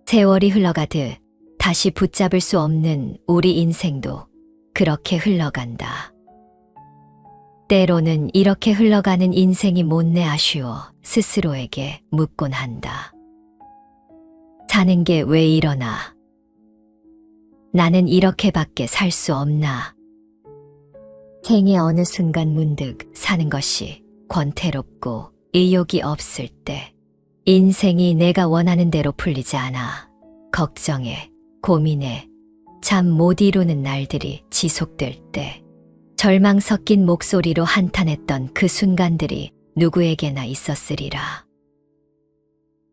세월이 흘러가듯 다시 붙잡을 수 없는 우리 인생도 그렇게 흘러간다. 때로는 이렇게 흘러가는 인생이 못내 아쉬워 스스로에게 묻곤 한다. 사는 게 왜 이러나? 나는 이렇게밖에 살 수 없나? 생의 어느 순간 문득 사는 것이 권태롭고 의욕이 없을 때, 인생이 내가 원하는 대로 풀리지 않아 걱정해, 고민해, 잠 못 이루는 날들이 지속될 때, 절망 섞인 목소리로 한탄했던 그 순간들이 누구에게나 있었으리라.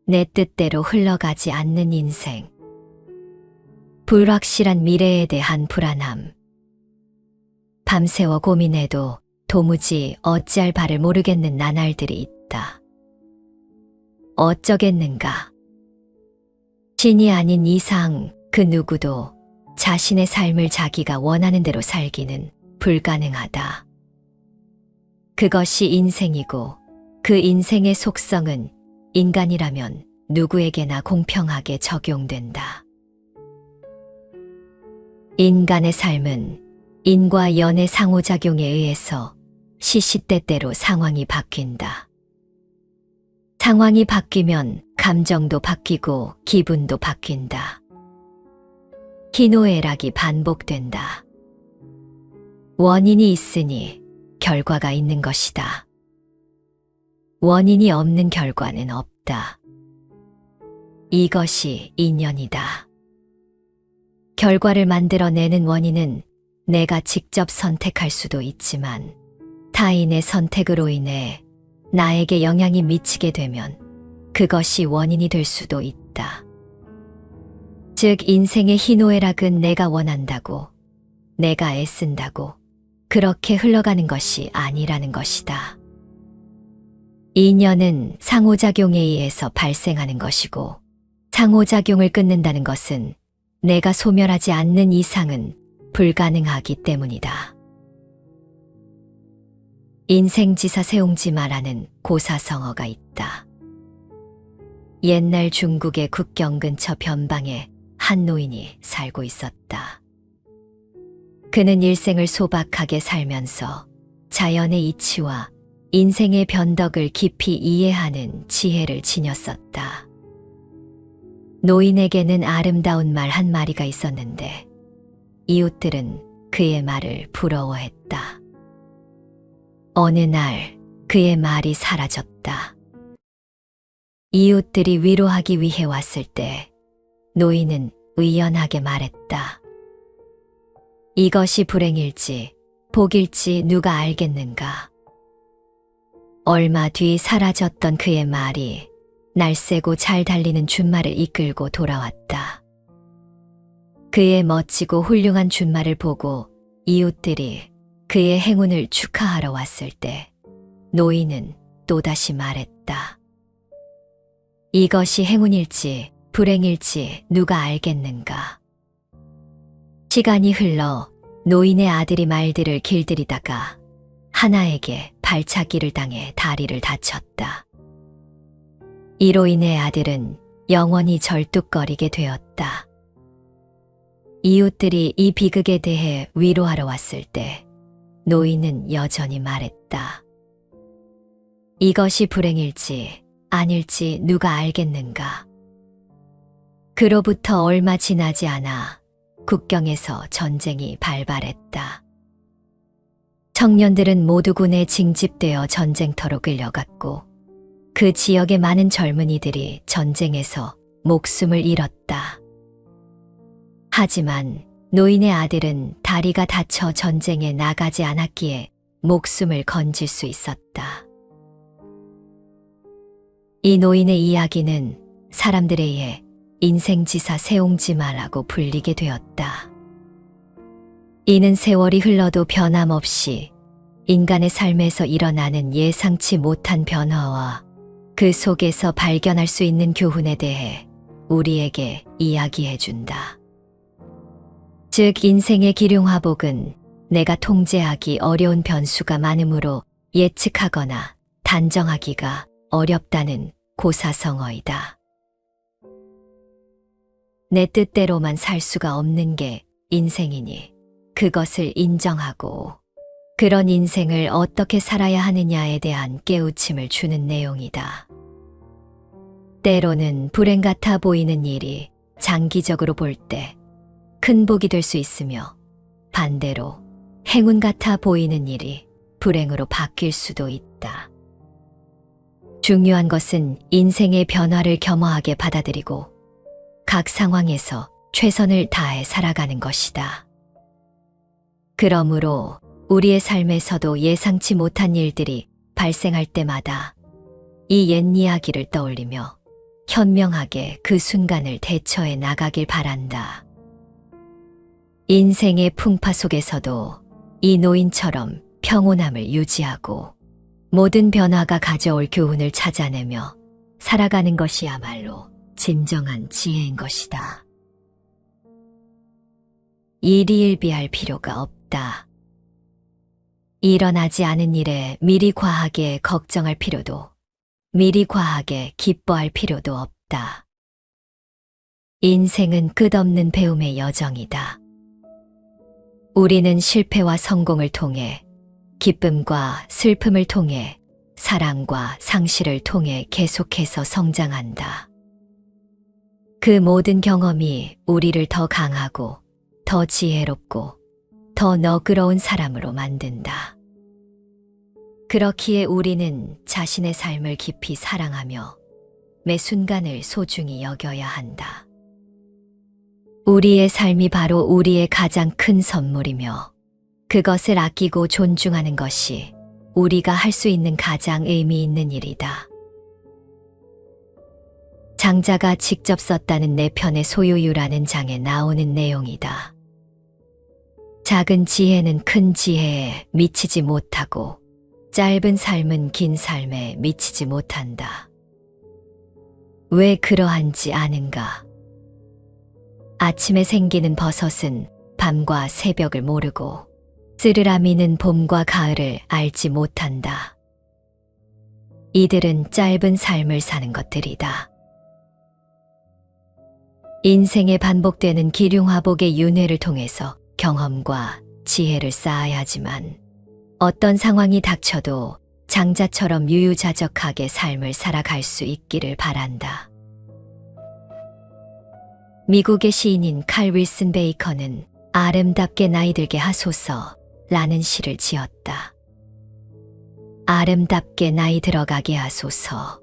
내 뜻대로 흘러가지 않는 인생, 불확실한 미래에 대한 불안함, 밤새워 고민해도 도무지 어찌할 바를 모르겠는 나날들이 있다. 어쩌겠는가? 신이 아닌 이상 그 누구도 자신의 삶을 자기가 원하는 대로 살기는 불가능하다. 그것이 인생이고 그 인생의 속성은 인간이라면 누구에게나 공평하게 적용된다. 인간의 삶은 인과 연의 상호작용에 의해서 시시때때로 상황이 바뀐다. 상황이 바뀌면 감정도 바뀌고 기분도 바뀐다. 희노애락이 반복된다. 원인이 있으니 결과가 있는 것이다. 원인이 없는 결과는 없다. 이것이 인연이다. 결과를 만들어내는 원인은 내가 직접 선택할 수도 있지만 타인의 선택으로 인해 나에게 영향이 미치게 되면 그것이 원인이 될 수도 있다. 즉 인생의 희노애락은 내가 원한다고, 내가 애쓴다고 그렇게 흘러가는 것이 아니라는 것이다. 인연은 상호작용에 의해서 발생하는 것이고 상호작용을 끊는다는 것은 내가 소멸하지 않는 이상은 불가능하기 때문이다. 인생지사 세옹지마라는 고사성어가 있다. 옛날 중국의 국경 근처 변방에 한 노인이 살고 있었다. 그는 일생을 소박하게 살면서 자연의 이치와 인생의 변덕을 깊이 이해하는 지혜를 지녔었다. 노인에게는 아름다운 말 한 마리가 있었는데 이웃들은 그의 말을 부러워했다. 어느 날 그의 말이 사라졌다. 이웃들이 위로하기 위해 왔을 때 노인은 의연하게 말했다. 이것이 불행일지 복일지 누가 알겠는가. 얼마 뒤 사라졌던 그의 말이 날쌔고 잘 달리는 준말을 이끌고 돌아왔다. 그의 멋지고 훌륭한 준말을 보고 이웃들이 그의 행운을 축하하러 왔을 때 노인은 또다시 말했다. 이것이 행운일지 불행일지 누가 알겠는가. 시간이 흘러 노인의 아들이 말들을 길들이다가 하나에게 발차기를 당해 다리를 다쳤다. 이로 인해 아들은 영원히 절뚝거리게 되었다. 이웃들이 이 비극에 대해 위로하러 왔을 때 노인은 여전히 말했다. 이것이 불행일지 아닐지 누가 알겠는가. 그로부터 얼마 지나지 않아 국경에서 전쟁이 발발했다. 청년들은 모두 군에 징집되어 전쟁터로 끌려갔고 그 지역의 많은 젊은이들이 전쟁에서 목숨을 잃었다. 하지만 노인의 아들은 다리가 다쳐 전쟁에 나가지 않았기에 목숨을 건질 수 있었다. 이 노인의 이야기는 사람들에 의해 인생지사 세옹지마라고 불리게 되었다. 이는 세월이 흘러도 변함없이 인간의 삶에서 일어나는 예상치 못한 변화와 그 속에서 발견할 수 있는 교훈에 대해 우리에게 이야기해준다. 즉 인생의 기륭화복은 내가 통제하기 어려운 변수가 많으므로 예측하거나 단정하기가 어렵다는 고사성어이다. 내 뜻대로만 살 수가 없는 게 인생이니 그것을 인정하고 그런 인생을 어떻게 살아야 하느냐에 대한 깨우침을 주는 내용이다. 때로는 불행 같아 보이는 일이 장기적으로 볼 때 큰 복이 될 수 있으며 반대로 행운 같아 보이는 일이 불행으로 바뀔 수도 있다. 중요한 것은 인생의 변화를 겸허하게 받아들이고 각 상황에서 최선을 다해 살아가는 것이다. 그러므로 우리의 삶에서도 예상치 못한 일들이 발생할 때마다 이 옛 이야기를 떠올리며 현명하게 그 순간을 대처해 나가길 바란다. 인생의 풍파 속에서도 이 노인처럼 평온함을 유지하고 모든 변화가 가져올 교훈을 찾아내며 살아가는 것이야말로 진정한 지혜인 것이다. 일희일비할 필요가 없다. 일어나지 않은 일에 미리 과하게 걱정할 필요도 미리 과하게 기뻐할 필요도 없다. 인생은 끝없는 배움의 여정이다. 우리는 실패와 성공을 통해 기쁨과 슬픔을 통해 사랑과 상실을 통해 계속해서 성장한다. 그 모든 경험이 우리를 더 강하고 더 지혜롭고 더 너그러운 사람으로 만든다. 그렇기에 우리는 자신의 삶을 깊이 사랑하며 매 순간을 소중히 여겨야 한다. 우리의 삶이 바로 우리의 가장 큰 선물이며 그것을 아끼고 존중하는 것이 우리가 할 수 있는 가장 의미 있는 일이다. 장자가 직접 썼다는 내 편의 소유유라는 장에 나오는 내용이다. 작은 지혜는 큰 지혜에 미치지 못하고 짧은 삶은 긴 삶에 미치지 못한다. 왜 그러한지 아는가? 아침에 생기는 버섯은 밤과 새벽을 모르고 쓰르라미는 봄과 가을을 알지 못한다. 이들은 짧은 삶을 사는 것들이다. 인생에 반복되는 기륭화복의 윤회를 통해서 경험과 지혜를 쌓아야 하지만 어떤 상황이 닥쳐도 장자처럼 유유자적하게 삶을 살아갈 수 있기를 바란다. 미국의 시인인 칼 윌슨 베이커는 아름답게 나이 들게 하소서 라는 시를 지었다. 아름답게 나이 들어가게 하소서.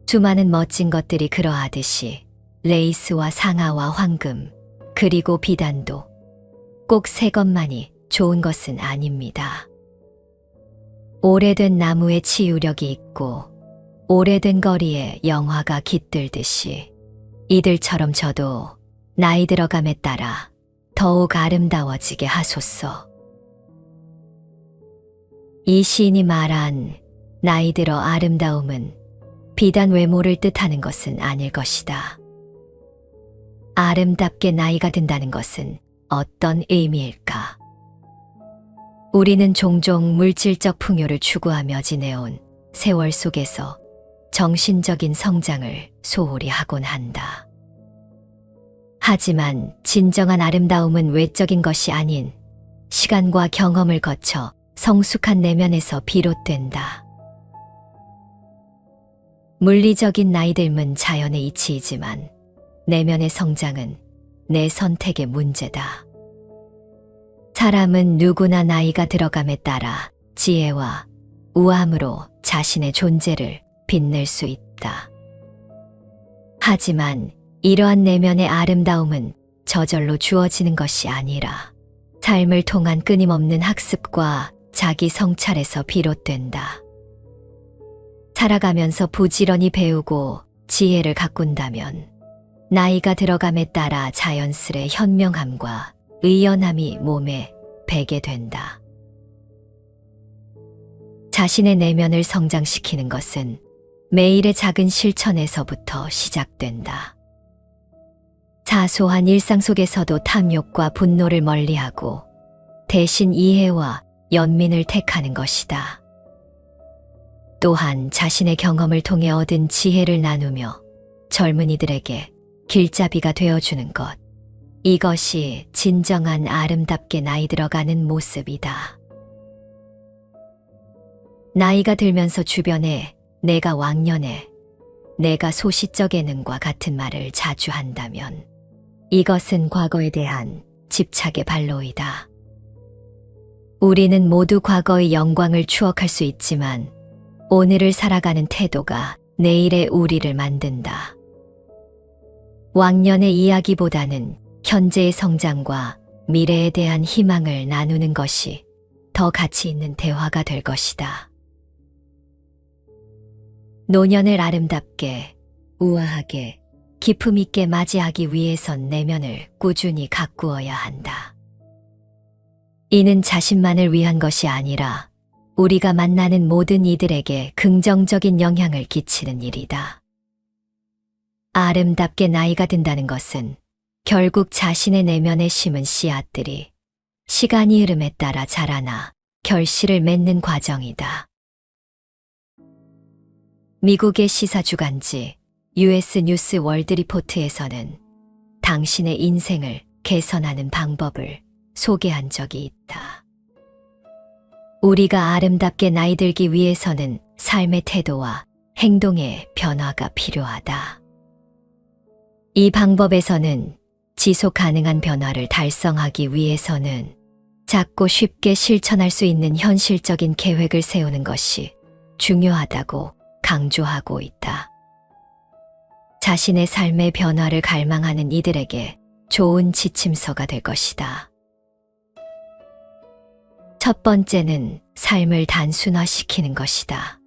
수많은 멋진 것들이 그러하듯이 레이스와 상아와 황금 그리고 비단도 꼭 새 것만이 좋은 것은 아닙니다. 오래된 나무에 치유력이 있고 오래된 거리에 영화가 깃들듯이 이들처럼 저도 나이 들어감에 따라 더욱 아름다워지게 하소서. 이 시인이 말한 나이 들어 아름다움은 비단 외모를 뜻하는 것은 아닐 것이다. 아름답게 나이가 든다는 것은 어떤 의미일까? 우리는 종종 물질적 풍요를 추구하며 지내온 세월 속에서 정신적인 성장을 소홀히 하곤 한다. 하지만 진정한 아름다움은 외적인 것이 아닌 시간과 경험을 거쳐 성숙한 내면에서 비롯된다. 물리적인 나이듦은 자연의 이치이지만 내면의 성장은 내 선택의 문제다. 사람은 누구나 나이가 들어감에 따라 지혜와 우함으로 자신의 존재를 빛낼 수 있다. 하지만 이러한 내면의 아름다움은 저절로 주어지는 것이 아니라 삶을 통한 끊임없는 학습과 자기 성찰에서 비롯된다. 살아가면서 부지런히 배우고 지혜를 가꾼다면 나이가 들어감에 따라 자연스레 현명함과 의연함이 몸에 배게 된다. 자신의 내면을 성장시키는 것은 매일의 작은 실천에서부터 시작된다. 사소한 일상 속에서도 탐욕과 분노를 멀리하고 대신 이해와 연민을 택하는 것이다. 또한 자신의 경험을 통해 얻은 지혜를 나누며 젊은이들에게 길잡이가 되어주는 것. 이것이 진정한 아름답게 나이 들어가는 모습이다. 나이가 들면서 주변에 내가 왕년에, 내가 소시적에는과 같은 말을 자주 한다면 이것은 과거에 대한 집착의 발로이다. 우리는 모두 과거의 영광을 추억할 수 있지만 오늘을 살아가는 태도가 내일의 우리를 만든다. 왕년의 이야기보다는 현재의 성장과 미래에 대한 희망을 나누는 것이 더 가치 있는 대화가 될 것이다. 노년을 아름답게, 우아하게, 기품 있게 맞이하기 위해선 내면을 꾸준히 가꾸어야 한다. 이는 자신만을 위한 것이 아니라 우리가 만나는 모든 이들에게 긍정적인 영향을 끼치는 일이다. 아름답게 나이가 든다는 것은 결국 자신의 내면에 심은 씨앗들이 시간이 흐름에 따라 자라나 결실을 맺는 과정이다. 미국의 시사주간지 US 뉴스 월드 리포트에서는 당신의 인생을 개선하는 방법을 소개한 적이 있다. 우리가 아름답게 나이 들기 위해서는 삶의 태도와 행동의 변화가 필요하다. 이 방법에서는 지속 가능한 변화를 달성하기 위해서는 작고 쉽게 실천할 수 있는 현실적인 계획을 세우는 것이 중요하다고 강조하고 있다. 자신의 삶의 변화를 갈망하는 이들에게 좋은 지침서가 될 것이다. 첫 번째는 삶을 단순화시키는 것이다.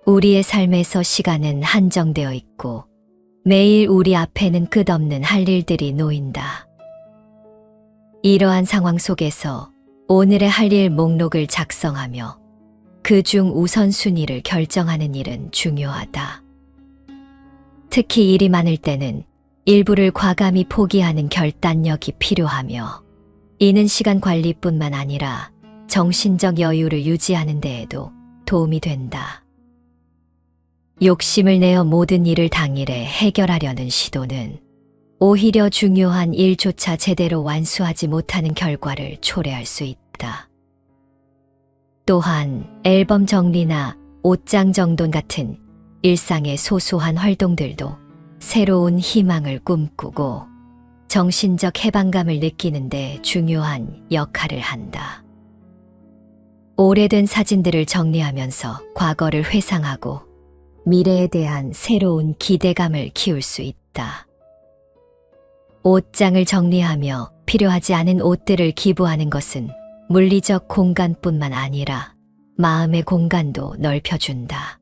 우리의 삶에서 시간은 한정되어 있고 매일 우리 앞에는 끝없는 할 일들이 놓인다. 이러한 상황 속에서 오늘의 할 일 목록을 작성하며 그중 우선순위를 결정하는 일은 중요하다. 특히 일이 많을 때는 일부를 과감히 포기하는 결단력이 필요하며 이는 시간 관리뿐만 아니라 정신적 여유를 유지하는 데에도 도움이 된다. 욕심을 내어 모든 일을 당일에 해결하려는 시도는 오히려 중요한 일조차 제대로 완수하지 못하는 결과를 초래할 수 있다. 또한 앨범 정리나 옷장 정돈 같은 일상의 소소한 활동들도 새로운 희망을 꿈꾸고 정신적 해방감을 느끼는 데 중요한 역할을 한다. 오래된 사진들을 정리하면서 과거를 회상하고 미래에 대한 새로운 기대감을 키울 수 있다. 옷장을 정리하며 필요하지 않은 옷들을 기부하는 것은 물리적 공간뿐만 아니라 마음의 공간도 넓혀준다.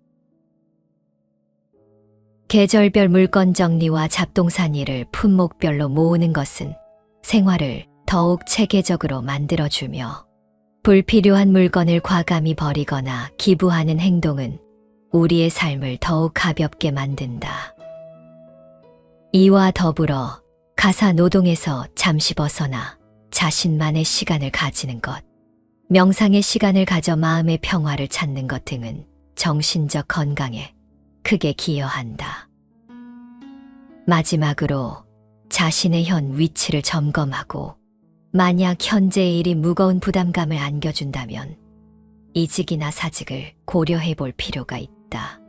계절별 물건 정리와 잡동사니를 품목별로 모으는 것은 생활을 더욱 체계적으로 만들어주며 불필요한 물건을 과감히 버리거나 기부하는 행동은 우리의 삶을 더욱 가볍게 만든다. 이와 더불어 가사 노동에서 잠시 벗어나 자신만의 시간을 가지는 것, 명상의 시간을 가져 마음의 평화를 찾는 것 등은 정신적 건강에 크게 기여한다. 마지막으로 자신의 현 위치를 점검하고 만약 현재의 일이 무거운 부담감을 안겨준다면 이직이나 사직을 고려해 볼 필요가 있다.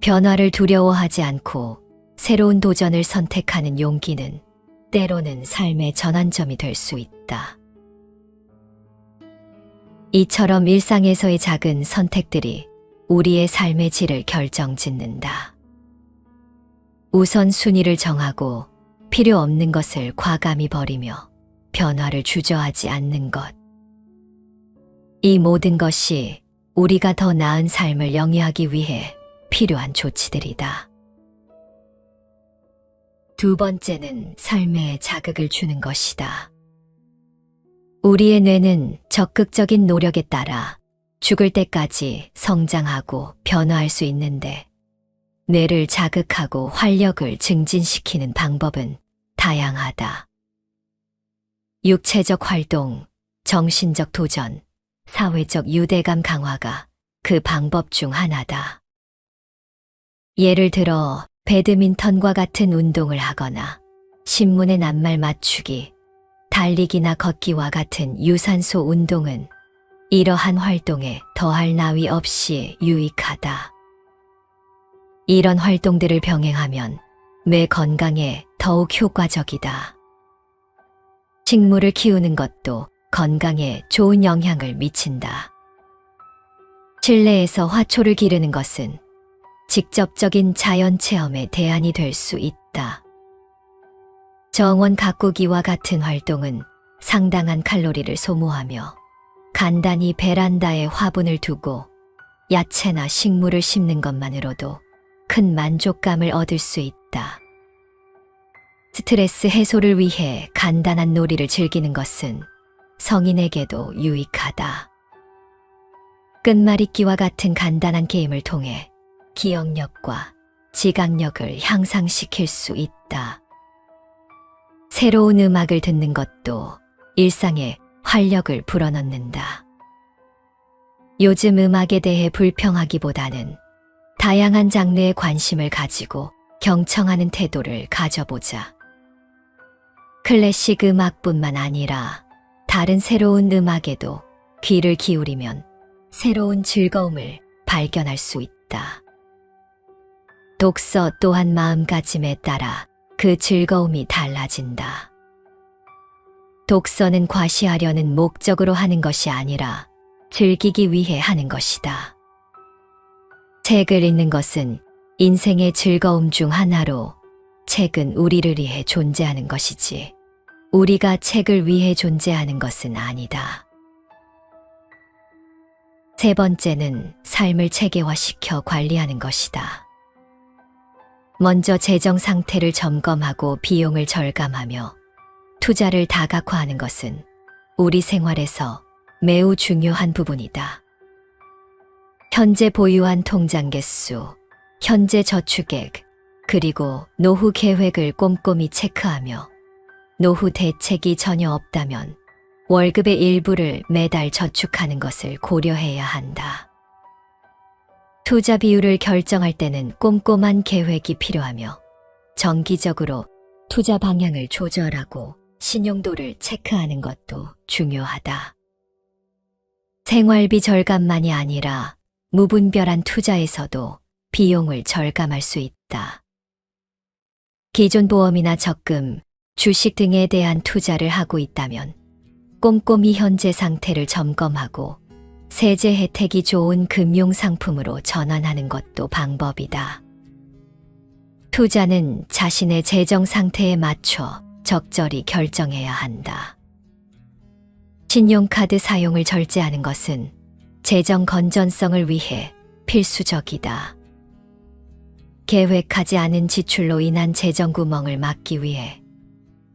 변화를 두려워하지 않고 새로운 도전을 선택하는 용기는 때로는 삶의 전환점이 될 수 있다. 이처럼 일상에서의 작은 선택들이 우리의 삶의 질을 결정짓는다. 우선순위를 정하고 필요 없는 것을 과감히 버리며 변화를 주저하지 않는 것. 이 모든 것이 우리가 더 나은 삶을 영위하기 위해 필요한 조치들이다. 두 번째는 삶에 자극을 주는 것이다. 우리의 뇌는 적극적인 노력에 따라 죽을 때까지 성장하고 변화할 수 있는데 뇌를 자극하고 활력을 증진시키는 방법은 다양하다. 육체적 활동, 정신적 도전, 사회적 유대감 강화가 그 방법 중 하나다. 예를 들어 배드민턴과 같은 운동을 하거나 신문의 낱말 맞추기, 달리기나 걷기와 같은 유산소 운동은 이러한 활동에 더할 나위 없이 유익하다. 이런 활동들을 병행하면 뇌 건강에 더욱 효과적이다. 식물을 키우는 것도 건강에 좋은 영향을 미친다. 실내에서 화초를 기르는 것은 직접적인 자연 체험의 대안이 될 수 있다. 정원 가꾸기와 같은 활동은 상당한 칼로리를 소모하며 간단히 베란다에 화분을 두고 야채나 식물을 심는 것만으로도 큰 만족감을 얻을 수 있다. 스트레스 해소를 위해 간단한 놀이를 즐기는 것은 성인에게도 유익하다. 끝말잇기와 같은 간단한 게임을 통해 기억력과 지각력을 향상시킬 수 있다. 새로운 음악을 듣는 것도 일상에 활력을 불어넣는다. 요즘 음악에 대해 불평하기보다는 다양한 장르에 관심을 가지고 경청하는 태도를 가져보자. 클래식 음악뿐만 아니라 다른 새로운 음악에도 귀를 기울이면 새로운 즐거움을 발견할 수 있다. 독서 또한 마음가짐에 따라 그 즐거움이 달라진다. 독서는 과시하려는 목적으로 하는 것이 아니라 즐기기 위해 하는 것이다. 책을 읽는 것은 인생의 즐거움 중 하나로 책은 우리를 위해 존재하는 것이지 우리가 책을 위해 존재하는 것은 아니다. 세 번째는 삶을 체계화시켜 관리하는 것이다. 먼저 재정 상태를 점검하고 비용을 절감하며 투자를 다각화하는 것은 우리 생활에서 매우 중요한 부분이다. 현재 보유한 통장 개수, 현재 저축액, 그리고 노후 계획을 꼼꼼히 체크하며 노후 대책이 전혀 없다면 월급의 일부를 매달 저축하는 것을 고려해야 한다. 투자 비율을 결정할 때는 꼼꼼한 계획이 필요하며 정기적으로 투자 방향을 조절하고 신용도를 체크하는 것도 중요하다. 생활비 절감만이 아니라 무분별한 투자에서도 비용을 절감할 수 있다. 기존 보험이나 적금, 주식 등에 대한 투자를 하고 있다면 꼼꼼히 현재 상태를 점검하고 세제 혜택이 좋은 금융 상품으로 전환하는 것도 방법이다. 투자는 자신의 재정 상태에 맞춰 적절히 결정해야 한다. 신용카드 사용을 절제하는 것은 재정 건전성을 위해 필수적이다. 계획하지 않은 지출로 인한 재정 구멍을 막기 위해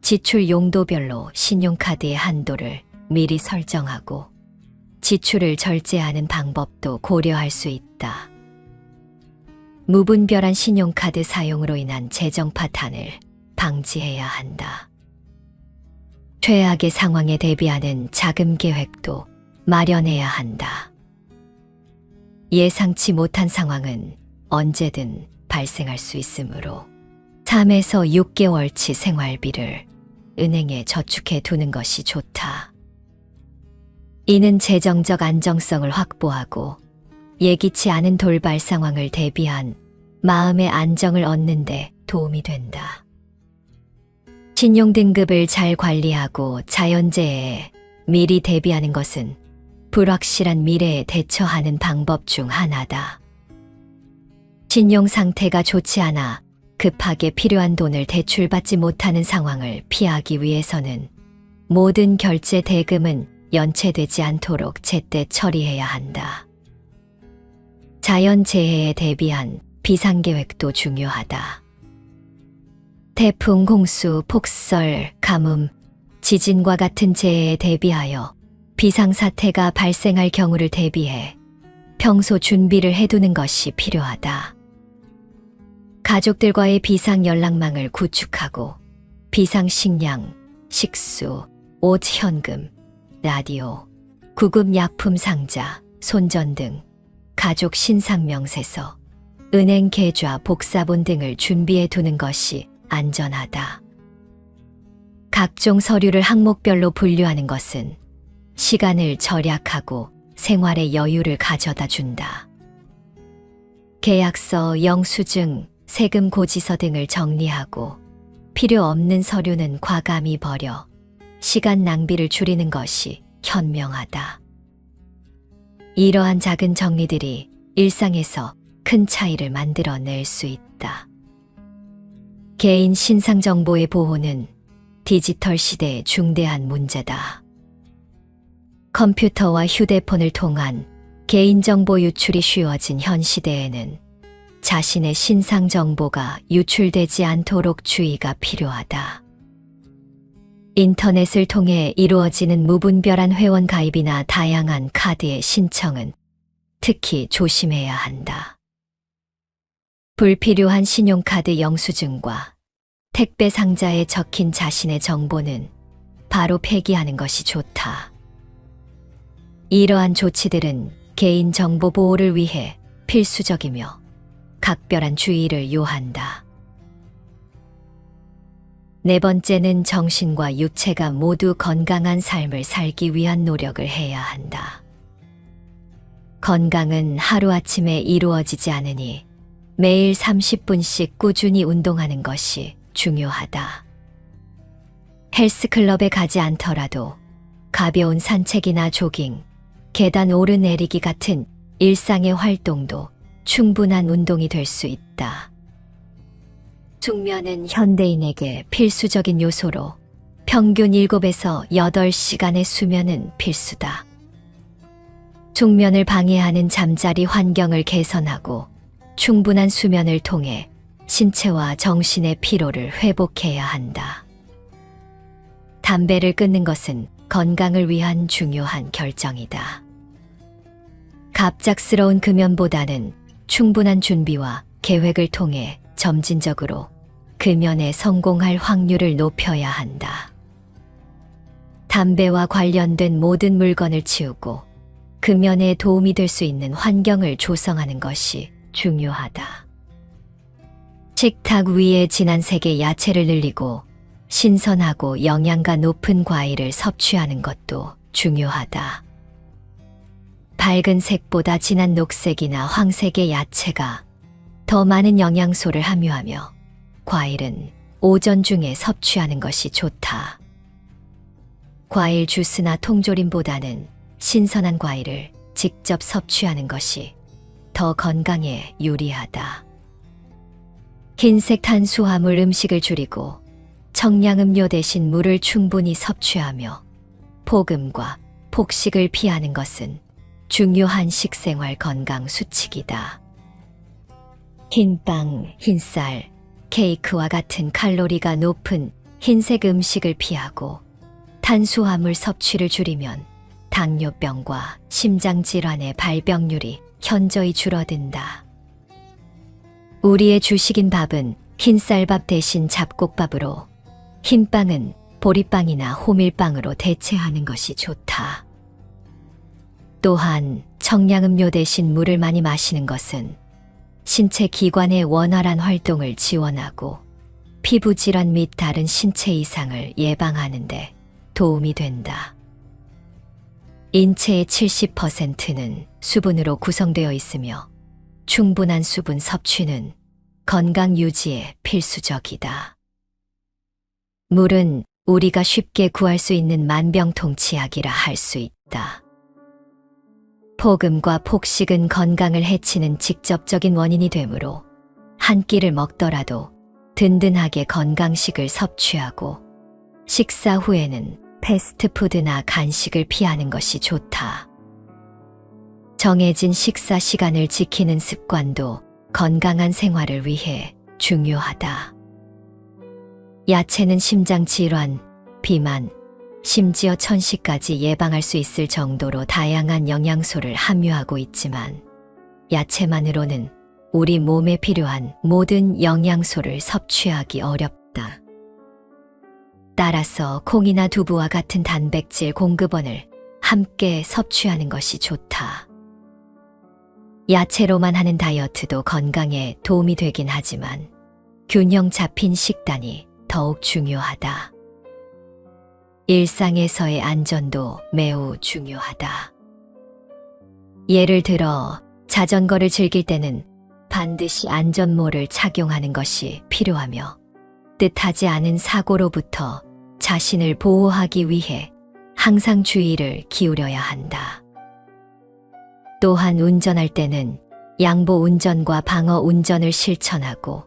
지출 용도별로 신용카드의 한도를 미리 설정하고 지출을 절제하는 방법도 고려할 수 있다. 무분별한 신용카드 사용으로 인한 재정 파탄을 방지해야 한다. 최악의 상황에 대비하는 자금 계획도 마련해야 한다. 예상치 못한 상황은 언제든 발생할 수 있으므로 3에서 6개월치 생활비를 은행에 저축해 두는 것이 좋다. 이는 재정적 안정성을 확보하고 예기치 않은 돌발 상황을 대비한 마음의 안정을 얻는 데 도움이 된다. 신용등급을 잘 관리하고 자연재해에 미리 대비하는 것은 불확실한 미래에 대처하는 방법 중 하나다. 신용 상태가 좋지 않아 급하게 필요한 돈을 대출받지 못하는 상황을 피하기 위해서는 모든 결제 대금은 연체되지 않도록 제때 처리해야 한다. 자연재해에 대비한 비상계획도 중요하다. 태풍, 홍수, 폭설, 가뭄, 지진과 같은 재해에 대비하여 비상사태가 발생할 경우를 대비해 평소 준비를 해두는 것이 필요하다. 가족들과의 비상 연락망을 구축하고 비상 식량, 식수, 옷, 현금, 라디오, 구급 약품 상자, 손전 등 가족 신상 명세서, 은행 계좌, 복사본 등을 준비해 두는 것이 안전하다. 각종 서류를 항목별로 분류하는 것은 시간을 절약하고 생활의 여유를 가져다 준다. 계약서, 영수증, 세금 고지서 등을 정리하고 필요 없는 서류는 과감히 버려 시간 낭비를 줄이는 것이 현명하다. 이러한 작은 정리들이 일상에서 큰 차이를 만들어낼 수 있다. 개인 신상 정보의 보호는 디지털 시대의 중대한 문제다. 컴퓨터와 휴대폰을 통한 개인정보 유출이 쉬워진 현 시대에는 자신의 신상 정보가 유출되지 않도록 주의가 필요하다. 인터넷을 통해 이루어지는 무분별한 회원 가입이나 다양한 카드의 신청은 특히 조심해야 한다. 불필요한 신용카드 영수증과 택배 상자에 적힌 자신의 정보는 바로 폐기하는 것이 좋다. 이러한 조치들은 개인정보 보호를 위해 필수적이며 각별한 주의를 요한다. 네 번째는 정신과 육체가 모두 건강한 삶을 살기 위한 노력을 해야 한다. 건강은 하루아침에 이루어지지 않으니 매일 30분씩 꾸준히 운동하는 것이 중요하다. 헬스클럽에 가지 않더라도 가벼운 산책이나 조깅, 계단 오르내리기 같은 일상의 활동도 충분한 운동이 될 수 있다. 숙면은 현대인에게 필수적인 요소로 평균 7에서 8시간의 수면은 필수다. 숙면을 방해하는 잠자리 환경을 개선하고 충분한 수면을 통해 신체와 정신의 피로를 회복해야 한다. 담배를 끊는 것은 건강을 위한 중요한 결정이다. 갑작스러운 금연보다는 충분한 준비와 계획을 통해 점진적으로 금연에 성공할 확률을 높여야 한다. 담배와 관련된 모든 물건을 치우고 금연에 도움이 될 수 있는 환경을 조성하는 것이 중요하다. 식탁 위에 진한 색의 야채를 늘리고 신선하고 영양가 높은 과일을 섭취하는 것도 중요하다. 밝은 색보다 진한 녹색이나 황색의 야채가 더 많은 영양소를 함유하며 과일은 오전 중에 섭취하는 것이 좋다. 과일 주스나 통조림보다는 신선한 과일을 직접 섭취하는 것이 더 건강에 유리하다. 흰색 탄수화물 음식을 줄이고 청량음료 대신 물을 충분히 섭취하며 폭음과 폭식을 피하는 것은 중요한 식생활 건강 수칙이다. 흰빵, 흰쌀, 케이크와 같은 칼로리가 높은 흰색 음식을 피하고 탄수화물 섭취를 줄이면 당뇨병과 심장질환의 발병률이 현저히 줄어든다. 우리의 주식인 밥은 흰쌀밥 대신 잡곡밥으로, 흰빵은 보리빵이나 호밀빵으로 대체하는 것이 좋다. 또한 청량음료 대신 물을 많이 마시는 것은 신체 기관의 원활한 활동을 지원하고 피부 질환 및 다른 신체 이상을 예방하는 데 도움이 된다. 인체의 70%는 수분으로 구성되어 있으며 충분한 수분 섭취는 건강 유지에 필수적이다. 물은 우리가 쉽게 구할 수 있는 만병통치약이라 할 수 있다. 폭음과 폭식은 건강을 해치는 직접적인 원인이 되므로 한 끼를 먹더라도 든든하게 건강식을 섭취하고 식사 후에는 패스트푸드나 간식을 피하는 것이 좋다. 정해진 식사 시간을 지키는 습관도 건강한 생활을 위해 중요하다. 야채는 심장 질환, 비만, 심지어 천식까지 예방할 수 있을 정도로 다양한 영양소를 함유하고 있지만 야채만으로는 우리 몸에 필요한 모든 영양소를 섭취하기 어렵다. 따라서 콩이나 두부와 같은 단백질 공급원을 함께 섭취하는 것이 좋다. 야채로만 하는 다이어트도 건강에 도움이 되긴 하지만 균형 잡힌 식단이 더욱 중요하다. 일상에서의 안전도 매우 중요하다. 예를 들어 자전거를 즐길 때는 반드시 안전모를 착용하는 것이 필요하며 뜻하지 않은 사고로부터 자신을 보호하기 위해 항상 주의를 기울여야 한다. 또한 운전할 때는 양보 운전과 방어 운전을 실천하고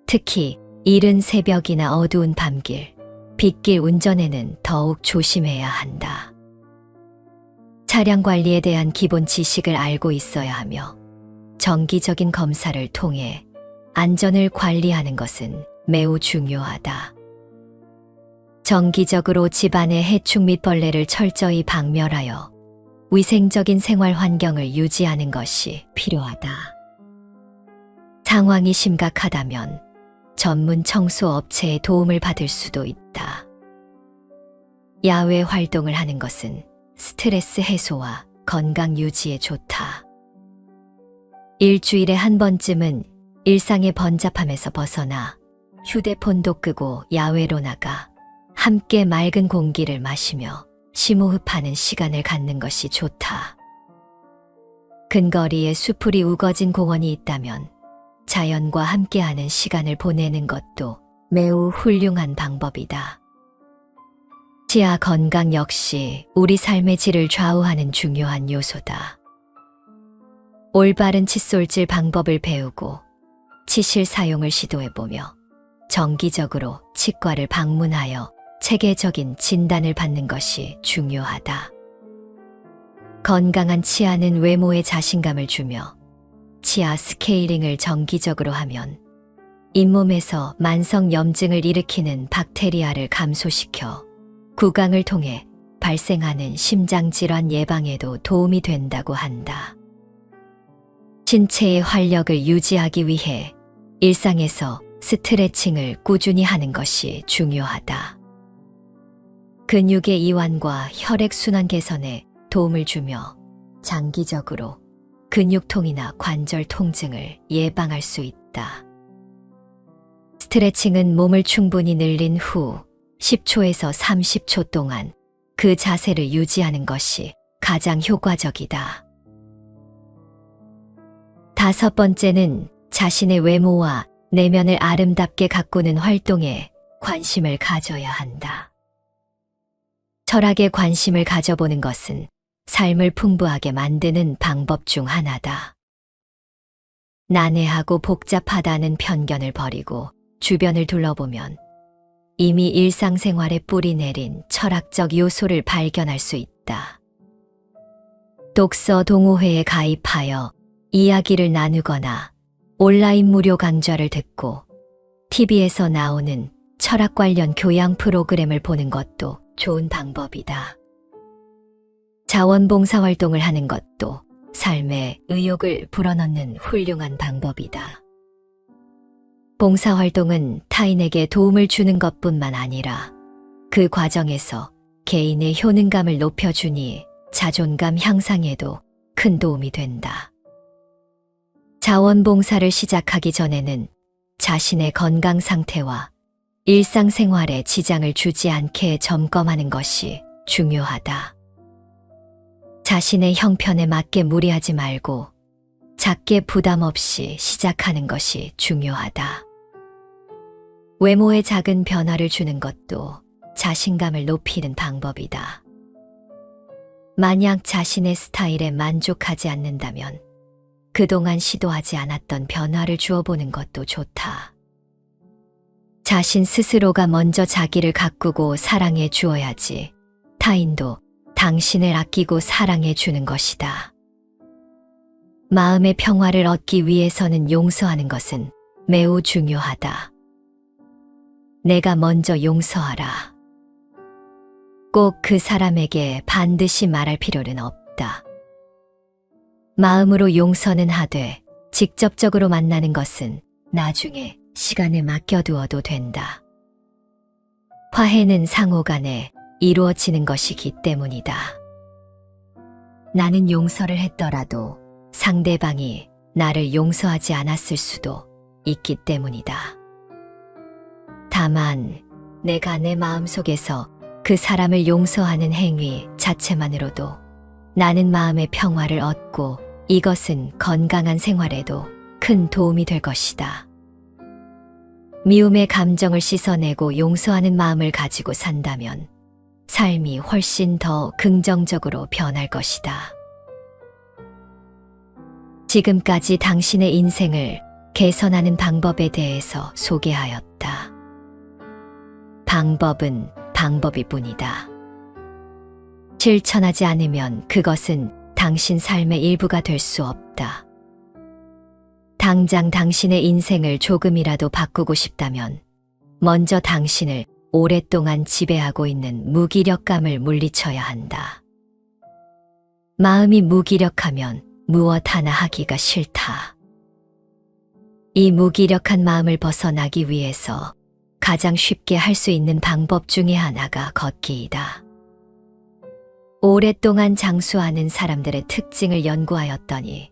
특히 이른 새벽이나 어두운 밤길, 빗길 운전에는 더욱 조심해야 한다. 차량 관리에 대한 기본 지식을 알고 있어야 하며 정기적인 검사를 통해 안전을 관리하는 것은 매우 중요하다. 정기적으로 집안의 해충 및 벌레를 철저히 박멸하여 위생적인 생활 환경을 유지하는 것이 필요하다. 상황이 심각하다면 전문 청소 업체의 도움을 받을 수도 있다. 야외 활동을 하는 것은 스트레스 해소와 건강 유지에 좋다. 일주일에 한 번쯤은 일상의 번잡함에서 벗어나 휴대폰도 끄고 야외로 나가 함께 맑은 공기를 마시며 심호흡하는 시간을 갖는 것이 좋다. 근거리에 수풀이 우거진 공원이 있다면 자연과 함께하는 시간을 보내는 것도 매우 훌륭한 방법이다. 치아 건강 역시 우리 삶의 질을 좌우하는 중요한 요소다. 올바른 칫솔질 방법을 배우고 치실 사용을 시도해보며 정기적으로 치과를 방문하여 체계적인 진단을 받는 것이 중요하다. 건강한 치아는 외모에 자신감을 주며 치아 스케일링을 정기적으로 하면 잇몸에서 만성 염증을 일으키는 박테리아를 감소시켜 구강을 통해 발생하는 심장질환 예방에도 도움이 된다고 한다. 신체의 활력을 유지하기 위해 일상에서 스트레칭을 꾸준히 하는 것이 중요하다. 근육의 이완과 혈액순환 개선에 도움을 주며 장기적으로 근육통이나 관절 통증을 예방할 수 있다. 스트레칭은 몸을 충분히 늘린 후 10초에서 30초 동안 그 자세를 유지하는 것이 가장 효과적이다. 5번째는 자신의 외모와 내면을 아름답게 가꾸는 활동에 관심을 가져야 한다. 철학에 관심을 가져보는 것은 삶을 풍부하게 만드는 방법 중 하나다. 난해하고 복잡하다는 편견을 버리고 주변을 둘러보면 이미 일상생활에 뿌리 내린 철학적 요소를 발견할 수 있다. 독서 동호회에 가입하여 이야기를 나누거나 온라인 무료 강좌를 듣고 TV에서 나오는 철학 관련 교양 프로그램을 보는 것도 좋은 방법이다. 자원봉사 활동을 하는 것도 삶에 의욕을 불어넣는 훌륭한 방법이다. 봉사활동은 타인에게 도움을 주는 것뿐만 아니라 그 과정에서 개인의 효능감을 높여주니 자존감 향상에도 큰 도움이 된다. 자원봉사를 시작하기 전에는 자신의 건강 상태와 일상생활에 지장을 주지 않게 점검하는 것이 중요하다. 자신의 형편에 맞게 무리하지 말고 작게 부담 없이 시작하는 것이 중요하다. 외모에 작은 변화를 주는 것도 자신감을 높이는 방법이다. 만약 자신의 스타일에 만족하지 않는다면 그동안 시도하지 않았던 변화를 주어보는 것도 좋다. 자신 스스로가 먼저 자기를 가꾸고 사랑해 주어야지 타인도 당신을 아끼고 사랑해 주는 것이다. 마음의 평화를 얻기 위해서는 용서하는 것은 매우 중요하다. 내가 먼저 용서하라. 꼭 그 사람에게 반드시 말할 필요는 없다. 마음으로 용서는 하되 직접적으로 만나는 것은 나중에 시간에 맡겨두어도 된다. 화해는 상호간에 이루어지는 것이기 때문이다. 나는 용서를 했더라도 상대방이 나를 용서하지 않았을 수도 있기 때문이다. 다만 내가 내 마음속에서 그 사람을 용서하는 행위 자체만으로도 나는 마음의 평화를 얻고 이것은 건강한 생활에도 큰 도움이 될 것이다. 미움의 감정을 씻어내고 용서하는 마음을 가지고 산다면 삶이 훨씬 더 긍정적으로 변할 것이다. 지금까지 당신의 인생을 개선하는 방법에 대해서 소개하였다. 방법은 방법일 뿐이다. 실천하지 않으면 그것은 당신 삶의 일부가 될 수 없다. 당장 당신의 인생을 조금이라도 바꾸고 싶다면 먼저 당신을 오랫동안 지배하고 있는 무기력감을 물리쳐야 한다. 마음이 무기력하면 무엇 하나 하기가 싫다. 이 무기력한 마음을 벗어나기 위해서 가장 쉽게 할 수 있는 방법 중에 하나가 걷기이다. 오랫동안 장수하는 사람들의 특징을 연구하였더니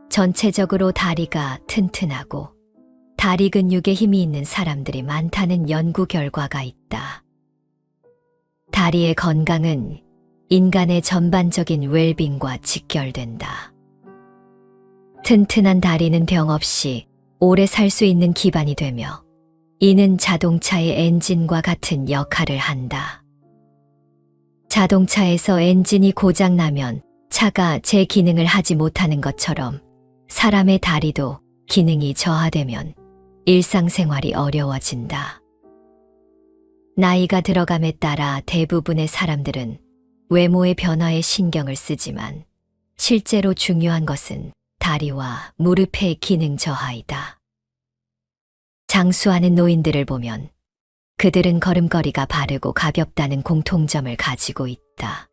전체적으로 다리가 튼튼하고 다리 근육에 힘이 있는 사람들이 많다는 연구 결과가 있다. 다리의 건강은 인간의 전반적인 웰빙과 직결된다. 튼튼한 다리는 병 없이 오래 살 수 있는 기반이 되며 이는 자동차의 엔진과 같은 역할을 한다. 자동차에서 엔진이 고장나면 차가 제 기능을 하지 못하는 것처럼 사람의 다리도 기능이 저하되면 일상생활이 어려워진다. 나이가 들어감에 따라 대부분의 사람들은 외모의 변화에 신경을 쓰지만 실제로 중요한 것은 다리와 무릎의 기능 저하이다. 장수하는 노인들을 보면 그들은 걸음걸이가 바르고 가볍다는 공통점을 가지고 있다.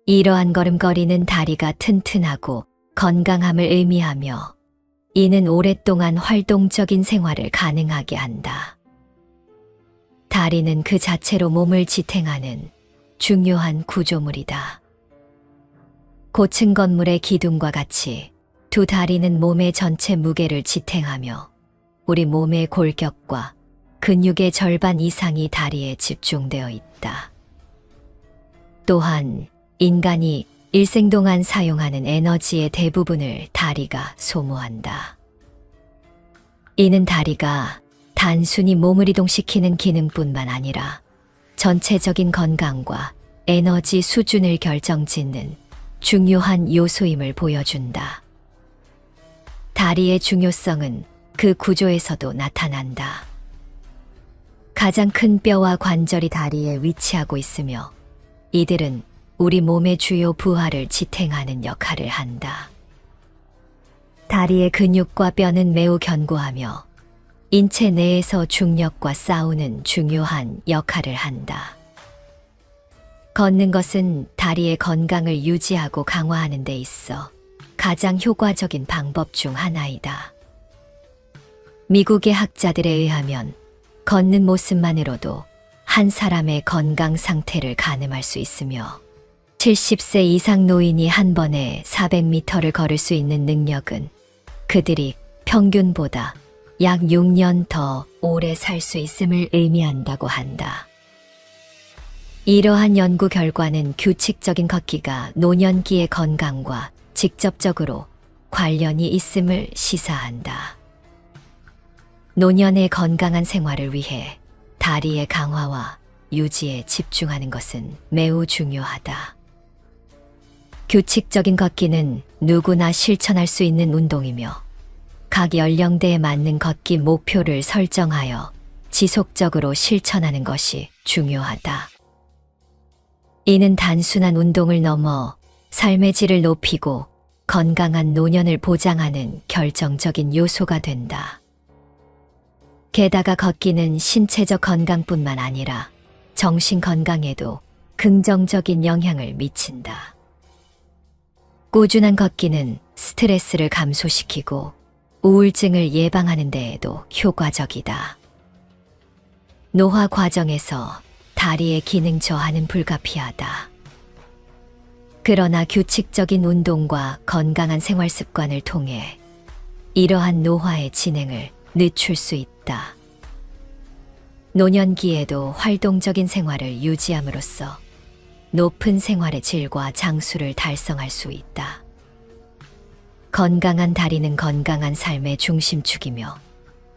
이러한 걸음걸이는 다리가 튼튼하고 건강함을 의미하며 이는 오랫동안 활동적인 생활을 가능하게 한다. 다리는 그 자체로 몸을 지탱하는 중요한 구조물이다. 고층 건물의 기둥과 같이 두 다리는 몸의 전체 무게를 지탱하며 우리 몸의 골격과 근육의 절반 이상이 다리에 집중되어 있다. 또한 인간이 일생 동안 사용하는 에너지의 대부분을 다리가 소모한다. 이는 다리가 단순히 몸을 이동시키는 기능뿐만 아니라 전체적인 건강과 에너지 수준을 결정짓는 중요한 요소임을 보여준다. 다리의 중요성은 그 구조에서도 나타난다. 가장 큰 뼈와 관절이 다리에 위치하고 있으며 이들은 우리 몸의 주요 부하를 지탱하는 역할을 한다. 다리의 근육과 뼈는 매우 견고하며 인체 내에서 중력과 싸우는 중요한 역할을 한다. 걷는 것은 다리의 건강을 유지하고 강화하는 데 있어 가장 효과적인 방법 중 하나이다. 미국의 학자들에 의하면 걷는 모습만으로도 한 사람의 건강 상태를 가늠할 수 있으며 70세 이상 노인이 한 번에 400m를 걸을 수 있는 능력은 그들이 평균보다 약 6년 더 오래 살 수 있음을 의미한다고 한다. 이러한 연구 결과는 규칙적인 걷기가 노년기의 건강과 직접적으로 관련이 있음을 시사한다. 노년의 건강한 생활을 위해 다리의 강화와 유지에 집중하는 것은 매우 중요하다. 규칙적인 걷기는 누구나 실천할 수 있는 운동이며 각 연령대에 맞는 걷기 목표를 설정하여 지속적으로 실천하는 것이 중요하다. 이는 단순한 운동을 넘어 삶의 질을 높이고 건강한 노년을 보장하는 결정적인 요소가 된다. 게다가 걷기는 신체적 건강뿐만 아니라 정신 건강에도 긍정적인 영향을 미친다. 꾸준한 걷기는 스트레스를 감소시키고 우울증을 예방하는 데에도 효과적이다. 노화 과정에서 다리의 기능 저하는 불가피하다. 그러나 규칙적인 운동과 건강한 생활 습관을 통해 이러한 노화의 진행을 늦출 수 있다. 노년기에도 활동적인 생활을 유지함으로써 높은 생활의 질과 장수를 달성할 수 있다. 건강한 다리는 건강한 삶의 중심축이며